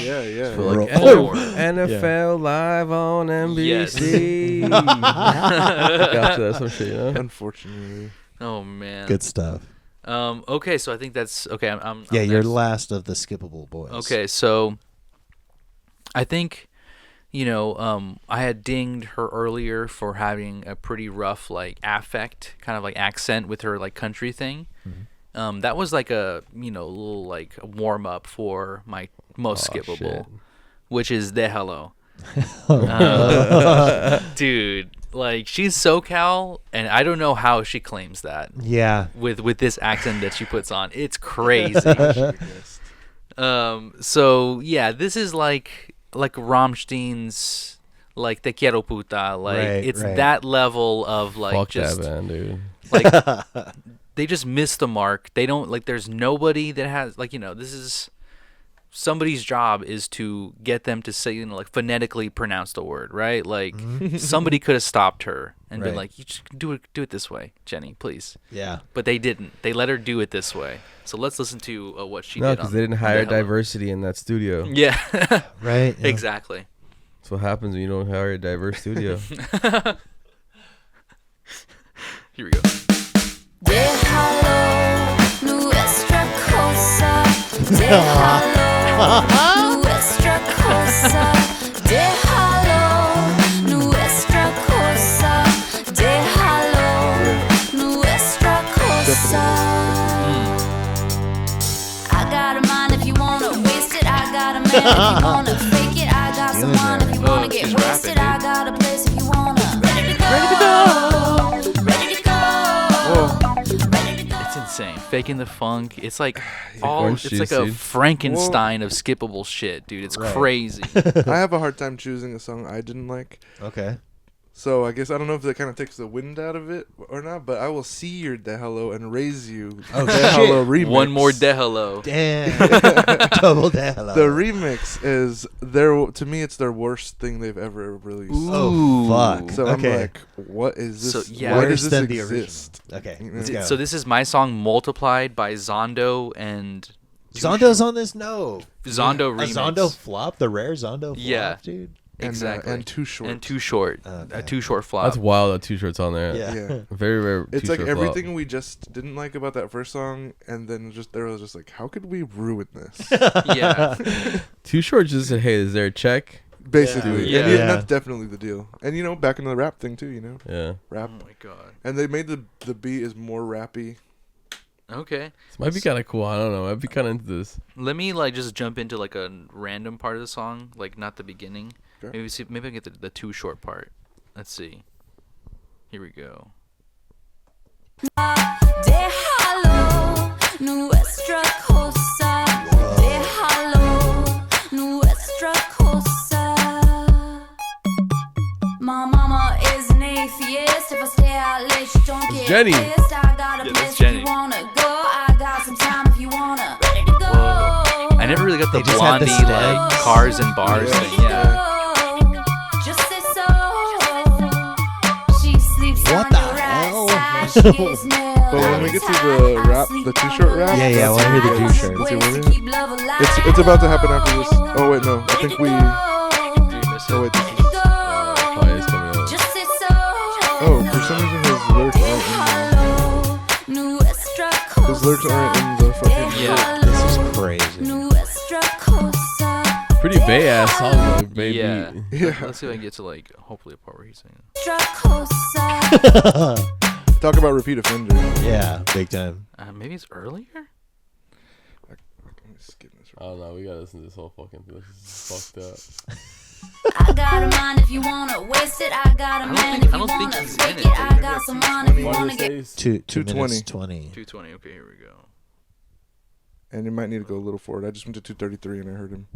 Yeah. For like Oh. NFL Live on NBC. Gotcha, that's some shit, you know? Unfortunately. Oh man. Good stuff. Okay, so I think that's okay. I'm Yeah, you're next. last of the skippable boys. Okay, so I think I had dinged her earlier for having a pretty rough like affect, kind of like accent with her like country thing. Mm-hmm. That was like a little like warm up for my most skippable, shit. which is De Hello. Dude, like she's SoCal, and I don't know how she claims that Yeah. with this accent that she puts on. It's crazy. So yeah, this is like Rammstein's like Te Quiero Puta, like Right, it's right. that level of like Fuck just that band, dude. like they just miss the mark. They don't like there's nobody that has like this is somebody's job is to get them to say like phonetically pronounce the word, right? Like somebody could have stopped her and been Right. like, you just do it this way, Jenny, please. Yeah. But they didn't. They let her do it this way. So let's listen to what she No, did. because on they didn't hire De Hello. diversity in that studio. Yeah. Right. Yeah. Exactly. That's what happens when you don't hire a diverse studio. Here we go. Déjalo, nuestra cosa. Déjalo, nuestra cosa. Déjalo, nuestra cosa. Déjalo, nuestra cosa. I got a mind if you wanna waste it. I got a man if you wanna fake it. I got someone if you wanna get she's wasted. rapping, I got a place if you wanna. Ready to go. Ready to go. Ready to go. It's insane. Faking the funk. It's like Orange it's juice, like a dude. Frankenstein of skippable shit, dude. It's Right. crazy. I have a hard time choosing a song I didn't like. Okay. So I guess I don't know if that kind of takes the wind out of it or not, but I will see your De Hello and raise you. Oh, De shit. Hello remix. One more De Hello. Damn. Double De Hello. The remix is to me it's their worst thing they've ever released. Oh, fuck. So Okay. I'm like, what is this? So, yeah. Why Worse does this than the exist? original. Okay. You Let's know? go. So this is my song multiplied by Zondo and Zondo's on this? No. Zondo A remix. Zondo flop? The rare Zondo flop, Yeah. dude? Exactly. And Too Short. And Too Short. Okay. A Too Short flop. That's wild that Two Shorts on there. Yeah. Yeah. Very rare. It's Two like Short everything flop. we just didn't like about that first song, and then there was just like, how could we ruin this? Yeah. Two Short just said, "Hey, is there a check?" Basically, Yeah. and Yeah. that's definitely the deal. And back into the rap thing too. Yeah. Rap, Oh my god. and they made the beat is more rappy. Okay. This might be kind of cool. I don't know. I'd be kind of into this. Let me like just jump into like a random part of the song, like not the beginning. Okay. Maybe I can get the Too Short part. Let's see. Here we go. Déjalo, nuestra cosa. Déjalo, nuestra cosa. My mama is an atheist. If I stay out late, she don't get Jenny. pissed. I got a Yeah, place that's if Jenny. you wanna go. I got some time if you wanna. Ready to go. I never really got the They just had the Blondie stems. like cars and bars thing. Yeah. But when we get to the rap, the Too Short rap. Yeah, I want to hear the Too Short. Let's see, it's about to happen after this. Oh wait, no. I think we. Oh wait, this is. Fire is coming up. Oh, for some reason his lyrics aren't in there. His lyrics aren't in the fucking. Yeah. This is crazy. Pretty Bay ass song though, baby. Yeah. Yeah. Let's see if I can get to like hopefully a part where he's singing. Talk about repeat offender. Yeah, big time. Maybe it's earlier. Let me skip this. I don't know. We gotta listen to this whole fucking thing. This is fucked up. I got a mind if you wanna waste it. I got a man if you wanna take it. I got some money if you wanna get. 2:20. 220. Okay, here we go. And you might need to go a little forward. I just went to 233 and I heard him.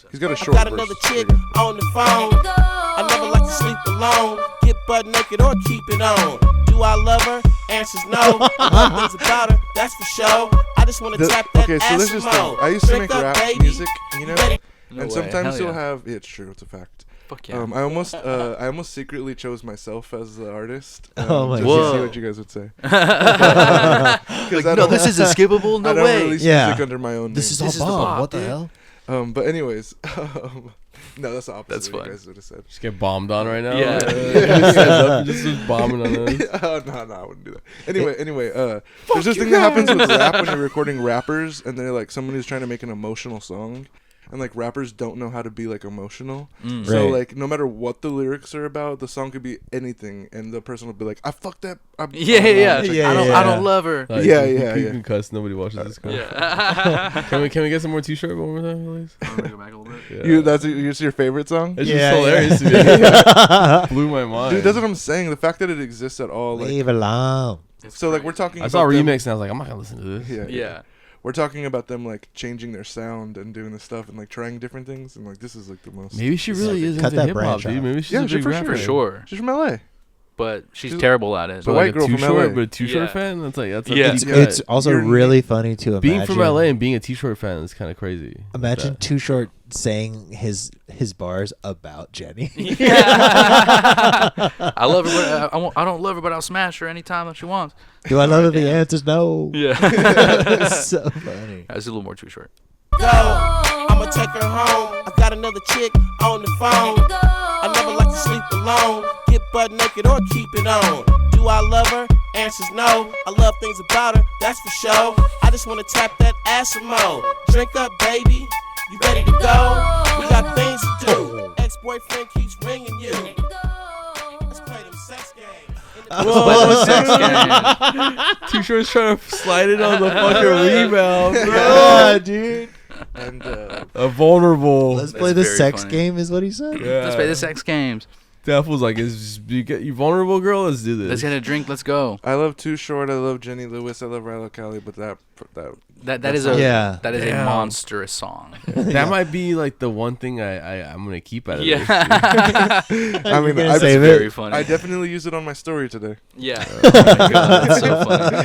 He's got a short Got verse. another chick on the phone. I never like to sleep alone. Get butt naked or keep it on. Do I love her? Answer's no. Love things about her, that's for sure. I just wanna tap that Okay, so ass this some is more. thing. I used to Drink make up, rap baby. music, you know, No and way. sometimes Hell you'll yeah. have. Yeah, it's true. It's a fact. Fuck yeah. I almost secretly chose myself as the artist. Oh my just God. to see what you guys would say. Like, no, this isn't skippable. I No don't way. release Yeah. music under my own This name. is all This is the Bob. Bob, What the dude. hell? But anyways, no, that's the opposite. That's of what fun. you guys would have said. Just get bombed on right now. Yeah. Just heads up, just was bombing on us. Oh, no, I wouldn't do that. Anyway, there's this thing that happens with rap when you're recording rappers, and they're like someone who's trying to make an emotional song, and like rappers don't know how to be like emotional. So Right. like no matter what the lyrics are about, the song could be anything, and the person will be like, "I fucked that." Yeah. Like, Yeah, I don't love her. Like, Yeah, you yeah, can yeah. cuss. Nobody watches this. Guy. Yeah. Can we get some more T-shirt one more time, please? I'm gonna go back a little bit. Yeah. That's your favorite song, It's Yeah, just hilarious to me. Blew my mind. dude. That's what I'm saying. The fact that it exists at all, like, Leave alone. so like we're talking. I saw a about them- remix and I was like, I'm not gonna listen to this. Yeah, Yeah. We're talking about them like changing their sound and doing this stuff and like trying different things, and like this is like the most. Maybe she really is Cut into that hip hop, branch dude. off. Maybe she's Yeah, a she big for rapper. For sure. She's from LA. But she's She's- terrible at it. But So white like girl a from T-shirt, LA. but a T-shirt Yeah. fan. That's like that's Yeah. a It's, pretty cut. it's also You're- really funny to imagine. Being from LA and being a T-shirt fan is kind of crazy. Imagine Too Short saying his bars about Jenny. I love her, but I don't love her, but I'll smash her anytime that she wants. Do I love it? The answer's no. Yeah. It's so funny. That's a little more too short. Go. I'ma take her home. I got another chick on the phone. I never like to sleep alone. Get butt naked or keep it on. Do I love her? Answer's no. I love things about her, that's for sure. I just wanna tap that ass some more. Drink up, baby. You ready to go? We got things to do. Ex-boyfriend keeps ringing you. Let's play them sex games. T-shirt's trying to slide it on the fucking rebound. Yeah, dude. And A vulnerable. Let's play the very sex funny. game, is what he said. Let's play the sex games. Daph was like, you vulnerable, girl? Let's do this. Let's get a drink. Let's go. I love Too Short. I love Jenny Lewis. I love Rilo Kiley. But That is a Yeah. that is Damn. a monstrous song. That might be like the one thing I'm gonna keep out of this. Yeah. I mean, gonna I, save Very it? funny. I definitely use it on my story today. Yeah. Oh my God, that's so funny.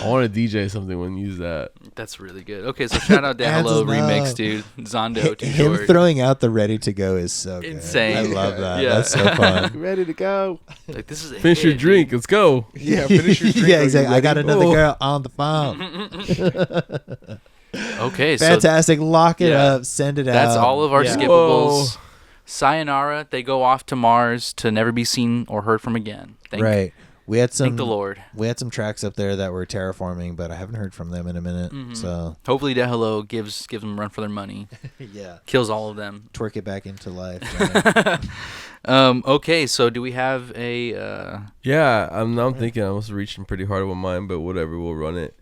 I want to DJ something when you use that. That's really good. Okay, so shout out to Hello Answers no. remix, dude. Zondo too Him short. throwing out the ready to go is so good. Insane. I love that. Yeah. That's so fun. Ready to go? Like this is a Finish your hit, drink. Let's go. Yeah, finish your drink. Yeah, Are you exactly. I got ready? another Oh. girl on the phone. dude. Okay, so Fantastic. Lock it Yeah. up. Send it out. that's all of our Yeah. skippables. Sayonara. They go off to Mars to never be seen or heard from again. Right. We had some. Thank the Lord. We had some tracks up there that were terraforming, but I haven't heard from them in a minute. Mhm. So Hopefully, Hello gives them a run for their money. yeah, Kills all of them. twerk it back into life. Okay, so do we have a? Yeah, I'm thinking I was reaching pretty hard with mine, but whatever, we'll run it.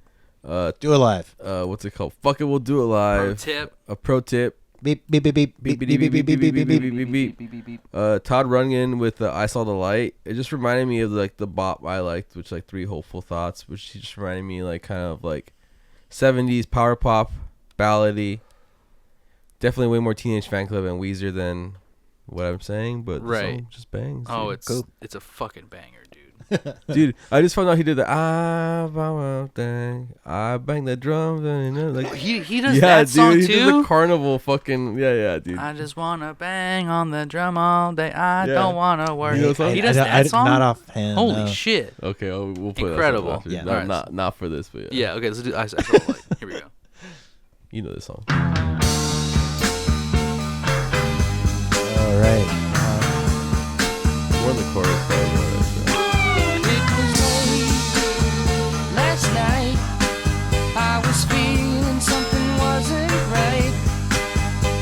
Do it live. What's it called? Fuck it, we'll do it Pro live. tip. A pro tip. Beep beep beep beep beep beep beep beep beep beep beep beep. beep beep. Todd Rundgren with I Saw the Light. It just reminded me of like the bop I liked, which like 3 Hopeful Thoughts, which just reminded me like kind of like 70s power pop ballady. Definitely way more Teenage Fan Club and Weezer than what I'm saying, but the Right. song just bangs. Oh, dude. it's a fucking banger, dude. Dude, I just found out he did the thing. I bang the drums and like He does that song dude, too. He does the carnival fucking dude. I just wanna bang on the drum all day. I don't wanna work. You know the song? He does that song. Not offhand. Holy no. shit. Okay, we'll put Incredible. that song Yeah. after. Alright. Not for this, but Yeah. Okay. Let's do. I saw the light. Here we go. You know this song. All right. More the chorus though. Last night I was feeling something wasn't right.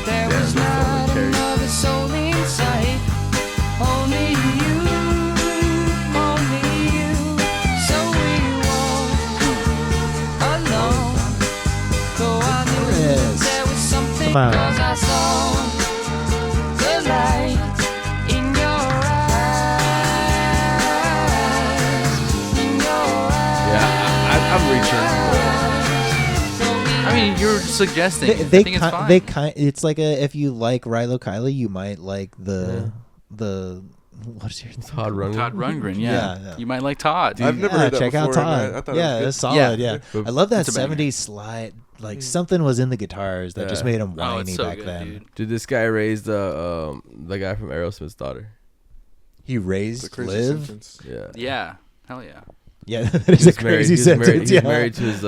There was not another soul in sight. Only you, so we walked alone. Though I knew Yes. there was something, Come on. 'cause I saw the light in your eyes. In your eyes. Yeah, I'm reaching. I mean, you're suggesting. I They think it's fine. it's like if you like Rilo Kiley, you might like the what's your Todd Rundgren. Todd Rundgren. Yeah. Yeah. You might like Todd. I've never heard that check out before, and Todd. I thought Yeah, it was it's solid. Yeah. Yeah, I love that It's a banger. '70s slide. Like something was in the guitars that just Yeah. made him Oh, whiny it's so back good, then. dude. Dude, this guy raised the guy from Aerosmith's daughter. He It's a raised crazy Liv. sentence. Yeah. Yeah. Hell yeah. Yeah, that is a crazy sentence. He's Yeah. married to his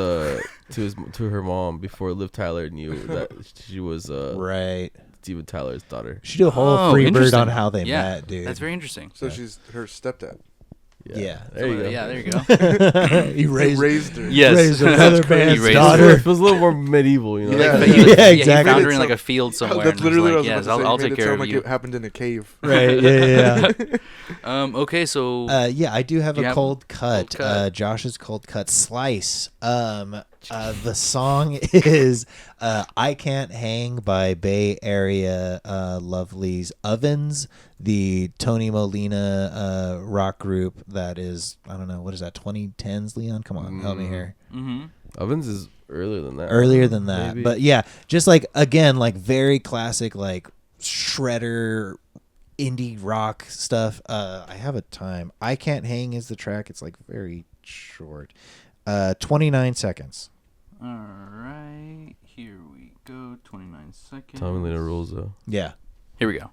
to her mom before Liv Tyler knew that she was Right. Steven Tyler's daughter. She did a whole Oh, Freebird interesting. on how they Yeah. met, dude. That's very interesting. So she's her stepdad. Yeah. There you go. Yeah. There you go. he raised raised her. Yes. raised another That's crazy. man's He raised daughter. It was a little more medieval, you know. Yeah. Like, Yeah, he exactly. found her in like a field somewhere. That's and was literally like, what I yes, was about to say. I'll You take made it care sound of like you. it happened in a cave. Right. Yeah. Okay, so Yeah, I do have You a have cold cut. cold cut. Josh's cold cut slice. The song is "I Can't Hang" by Bay Area lovelies Ovens, the Tony Molina rock group that is, I don't know, what is that, 2010s, Leon? Come on, help me here. Ovens is earlier than that. Earlier than that. Maybe. But yeah, just like, again, like very classic, like shredder indie rock stuff. I have a time. "I Can't Hang" is the track. It's like very short. 29 seconds. all right, here we go. 29 seconds. Tommy Lena rules though. Yeah. Here we go.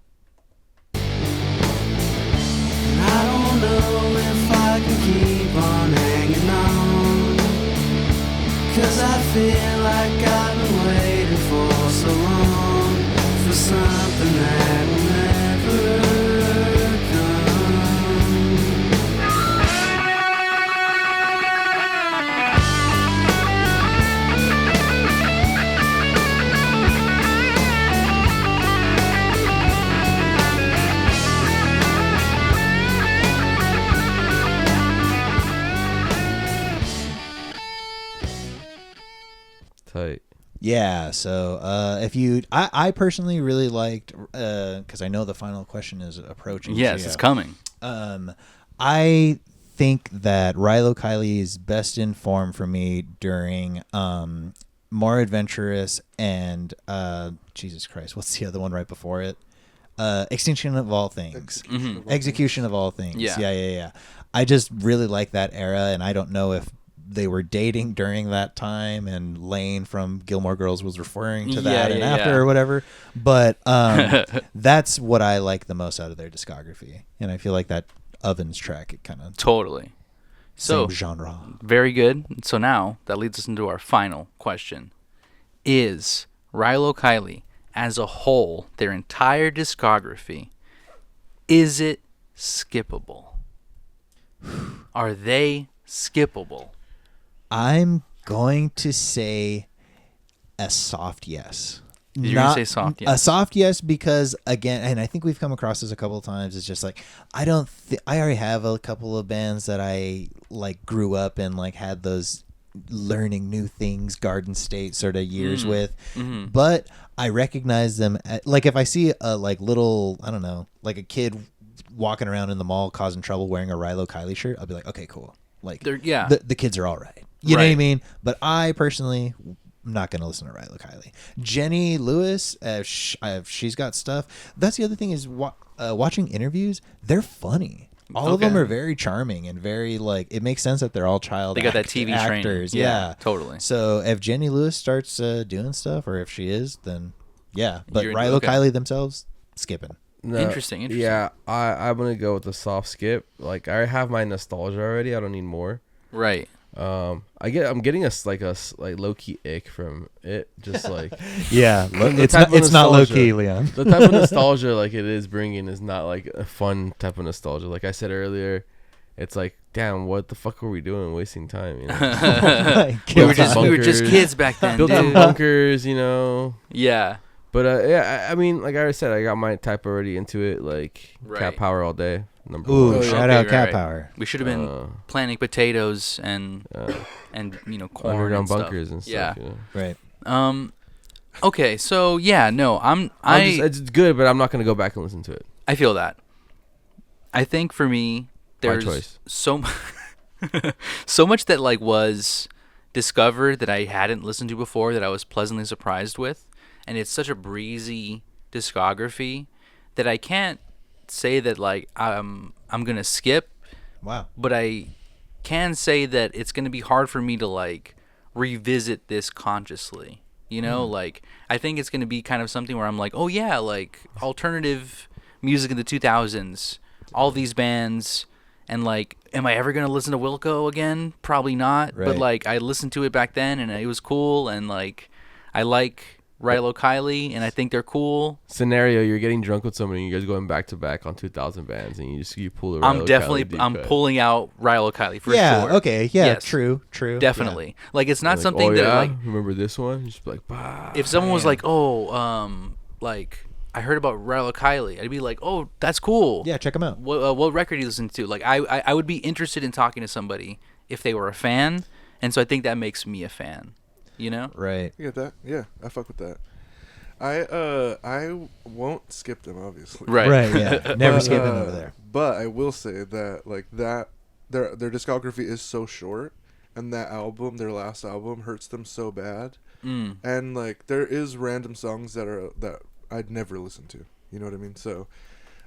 I don't know if I can keep on hanging on, 'cause I feel like I've been waiting for so long, for something that will never come. Tight. Yeah, so if you, I personally really liked, because I know the final question is approaching. Yes, Gio. it's coming. I think that Rilo Kiley is best in form for me during More Adventurous and Jesus Christ, what's the other one right before it? Extinction of All Things. Execution of All Things. Yeah. Yeah. I just really like that era, and I don't know if they were dating during that time and Lane from Gilmore Girls was referring to that and after or whatever. But that's what I like the most out of their discography. And I feel like that Ovens track, it kind of Totally. So, same genre. very good. So now that leads us into our final question. Is Rilo Kiley as a whole, their entire discography, is it skippable? Are they skippable? I'm going to say a soft yes. You're going to say soft A yes? soft yes because, again, and I think we've come across this a couple of times, it's just like, I already have a couple of bands that I like grew up and like had those learning new things, Garden State sort of years with, but I recognize them like if I see a like little, I don't know, like a kid walking around in the mall causing trouble wearing a Rilo Kiley shirt, I'll be like, okay, cool. Like the kids are all right. You know what I mean? But I personally am not going to listen to Rilo Kiley. Jenny Lewis, she's got stuff. That's the other thing is watching interviews. They're funny. All of them are very charming and very like. It makes sense that they're all child. They got that TV actors. training. Yeah, totally. So if Jenny Lewis starts doing stuff, or if she is, then yeah. But You're- Rilo okay. Kiley themselves skipping. No, Interesting. Yeah, I'm gonna go with the soft skip. Like I have my nostalgia already. I don't need more. Right. I'm getting a low key ick from it. Just like Yeah, it's not low key, Leon. the type of nostalgia like it is bringing is not like a fun type of nostalgia. Like I said earlier, it's like, damn, what the fuck were we doing, wasting time? You know, we were just kids back then. building Dude. bunkers. You know. Yeah. But yeah, I mean, like I already said, I got my type already into it. Like Right. Cat Power all day. Number Ooh, one. shout out Cat Power. We should have been planting potatoes and corn Underground and stuff. bunkers and stuff. Yeah. You know? Right. Okay. So yeah. No. It's good, but I'm not gonna go back and listen to it. I feel that. I think for me, there's choice. so so much that like was discovered that I hadn't listened to before that I was pleasantly surprised with, and it's such a breezy discography that I can't say that like I'm gonna skip. Wow. But I can say that it's gonna be hard for me to like revisit this consciously. You know, like I think it's gonna be kind of something where I'm like, oh yeah, like alternative music in the 2000s, all these bands, and like, am I ever gonna listen to Wilco again? Probably not. Right. But like, I listened to it back then, and it was cool, and like, I like Rilo Kiley, and I think they're cool. Scenario: you're getting drunk with somebody, and you guys going back to back on 2000 bands, and you pull the. Rilo Kiley deep cut. pulling out Rilo Kiley for Yeah. sure. Okay. Yeah. Yes. True. Definitely. Like it's not Like, something oh, that yeah? like Remember this one? Just be like, bah. if someone was like, oh, like I heard about Rilo Kiley, I'd be like, oh, that's cool. Yeah. Check them out. What record do you listen to? Like I would be interested in talking to somebody if they were a fan, and so I think that makes me a fan. You know? Right. You get that? Yeah, I fuck with that. I won't skip them, obviously. Right. Right. Yeah. Never But, skipping over there. But I will say that like that their discography is so short, and that album, their last album, hurts them so bad. And like there is random songs that I'd never listen to. You know what I mean? So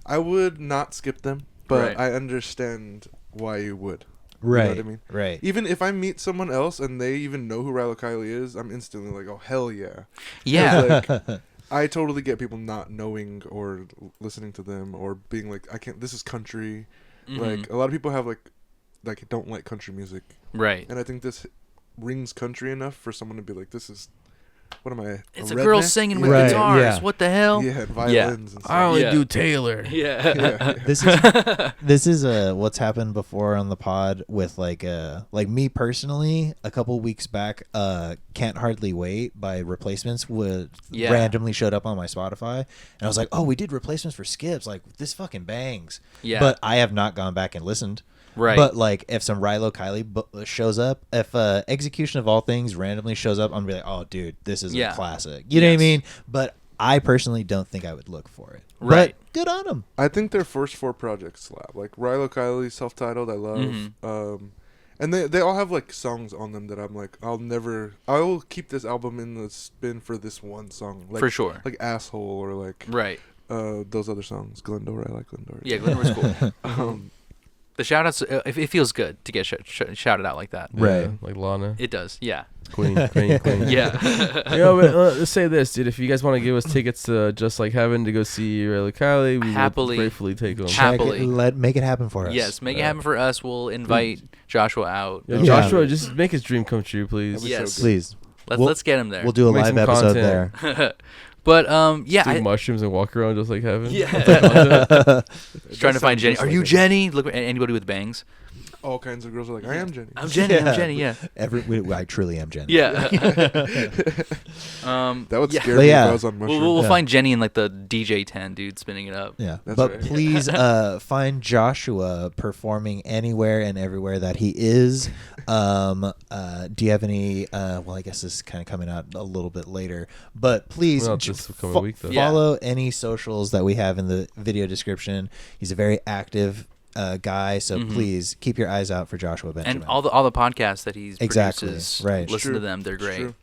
I would not skip them, but Right. I understand why you would. Right. You know what I mean? Right. Even if I meet someone else and they even know who Rilo Kiley is, I'm instantly like, oh hell yeah. Yeah. Like, I totally get people not knowing or listening to them or being like, I can't. This is country. Like a lot of people have like don't like country music, Right. and I think this rings country enough for someone to be like, this is. What am I? It's a girl singing with Right, guitars. yeah. What the hell? Yeah, and violins and stuff. I only Yeah. do Taylor. Yeah. Yeah. This is what's happened before on the pod with like me personally. A couple weeks back, "Can't Hardly Wait" by Replacements Yeah. randomly showed up on my Spotify, and I was like, "Oh, we did Replacements for Skips. Like this fucking bangs." Yeah. But I have not gone back and listened. Right. But like, if some Rilo Kiley shows up, if Execution of All Things randomly shows up, I'm gonna be like, "Oh, dude, this is Yeah. a classic." You know what I Yes. mean? But I personally don't think I would look for it. Right. But good on them. I think their first 4 projects slap. Like Rilo Kiley, self-titled, I love. And they all have like songs on them that I'm like, I will keep this album in the spin for this one song. Like, For sure. Like Asshole or like Right. those other songs. Glendora, I like Glendora. Yeah, Glenn was cool. The shout outs, it feels good to get shouted out like that. Right. Yeah, like Lana. It does. Yeah. Queen. Yeah. But let's say this, dude. If you guys want to give us tickets to Just Like Heaven to go see Rilo Kiley, we Happily. would gratefully take them. Happily. Make it happen for us. Yes, make it happen for us. We'll invite Joshua out. Yeah, Yeah. Joshua, just make his dream come true, please. Yes. Please. Let's get him there. We'll do a Make live some episode content. there. But yeah, Do mushrooms and walk around Just Like Heaven. yeah. Just trying to does find sound Jenny. just Are like you it. Jenny? Look, anybody with bangs. All kinds of girls are like, I am Jenny. I'm Jenny. I'm Yeah. Jenny. Yeah. I truly am Jenny. Yeah. That would yeah. scare But me yeah. if I was on mushrooms. We'll Yeah. find Jenny in like the DJ tent, dude, spinning it up. Yeah, That's but right. please find Joshua performing anywhere and everywhere that he is. Do you have any? Well, I guess this is kind of coming out a little bit later, but please Well, this coming week, though. follow any socials that we have in the video description. He's a very active guy, so please keep your eyes out for Joshua Benjamin. And all the podcasts that he's Exactly, produces, right. listen to True. them. They're It's great. true.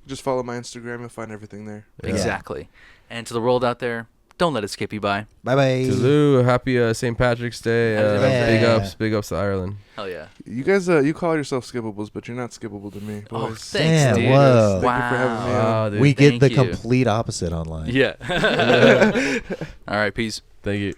Just follow my Instagram. You'll find everything there. Yeah. Exactly. And to the world out there, Don't let it skip you by. Bye bye. Toodaloo. Happy St. Patrick's Day. Yeah. Big ups to Ireland. Hell yeah. You guys, you call yourself skippables, but you're not skippable to me. Oh, Boys. thanks, Damn, dude. whoa. Thank you for having me on. Wow, dude. We get Thank the you. complete opposite online. Yeah. All right, peace. Thank you.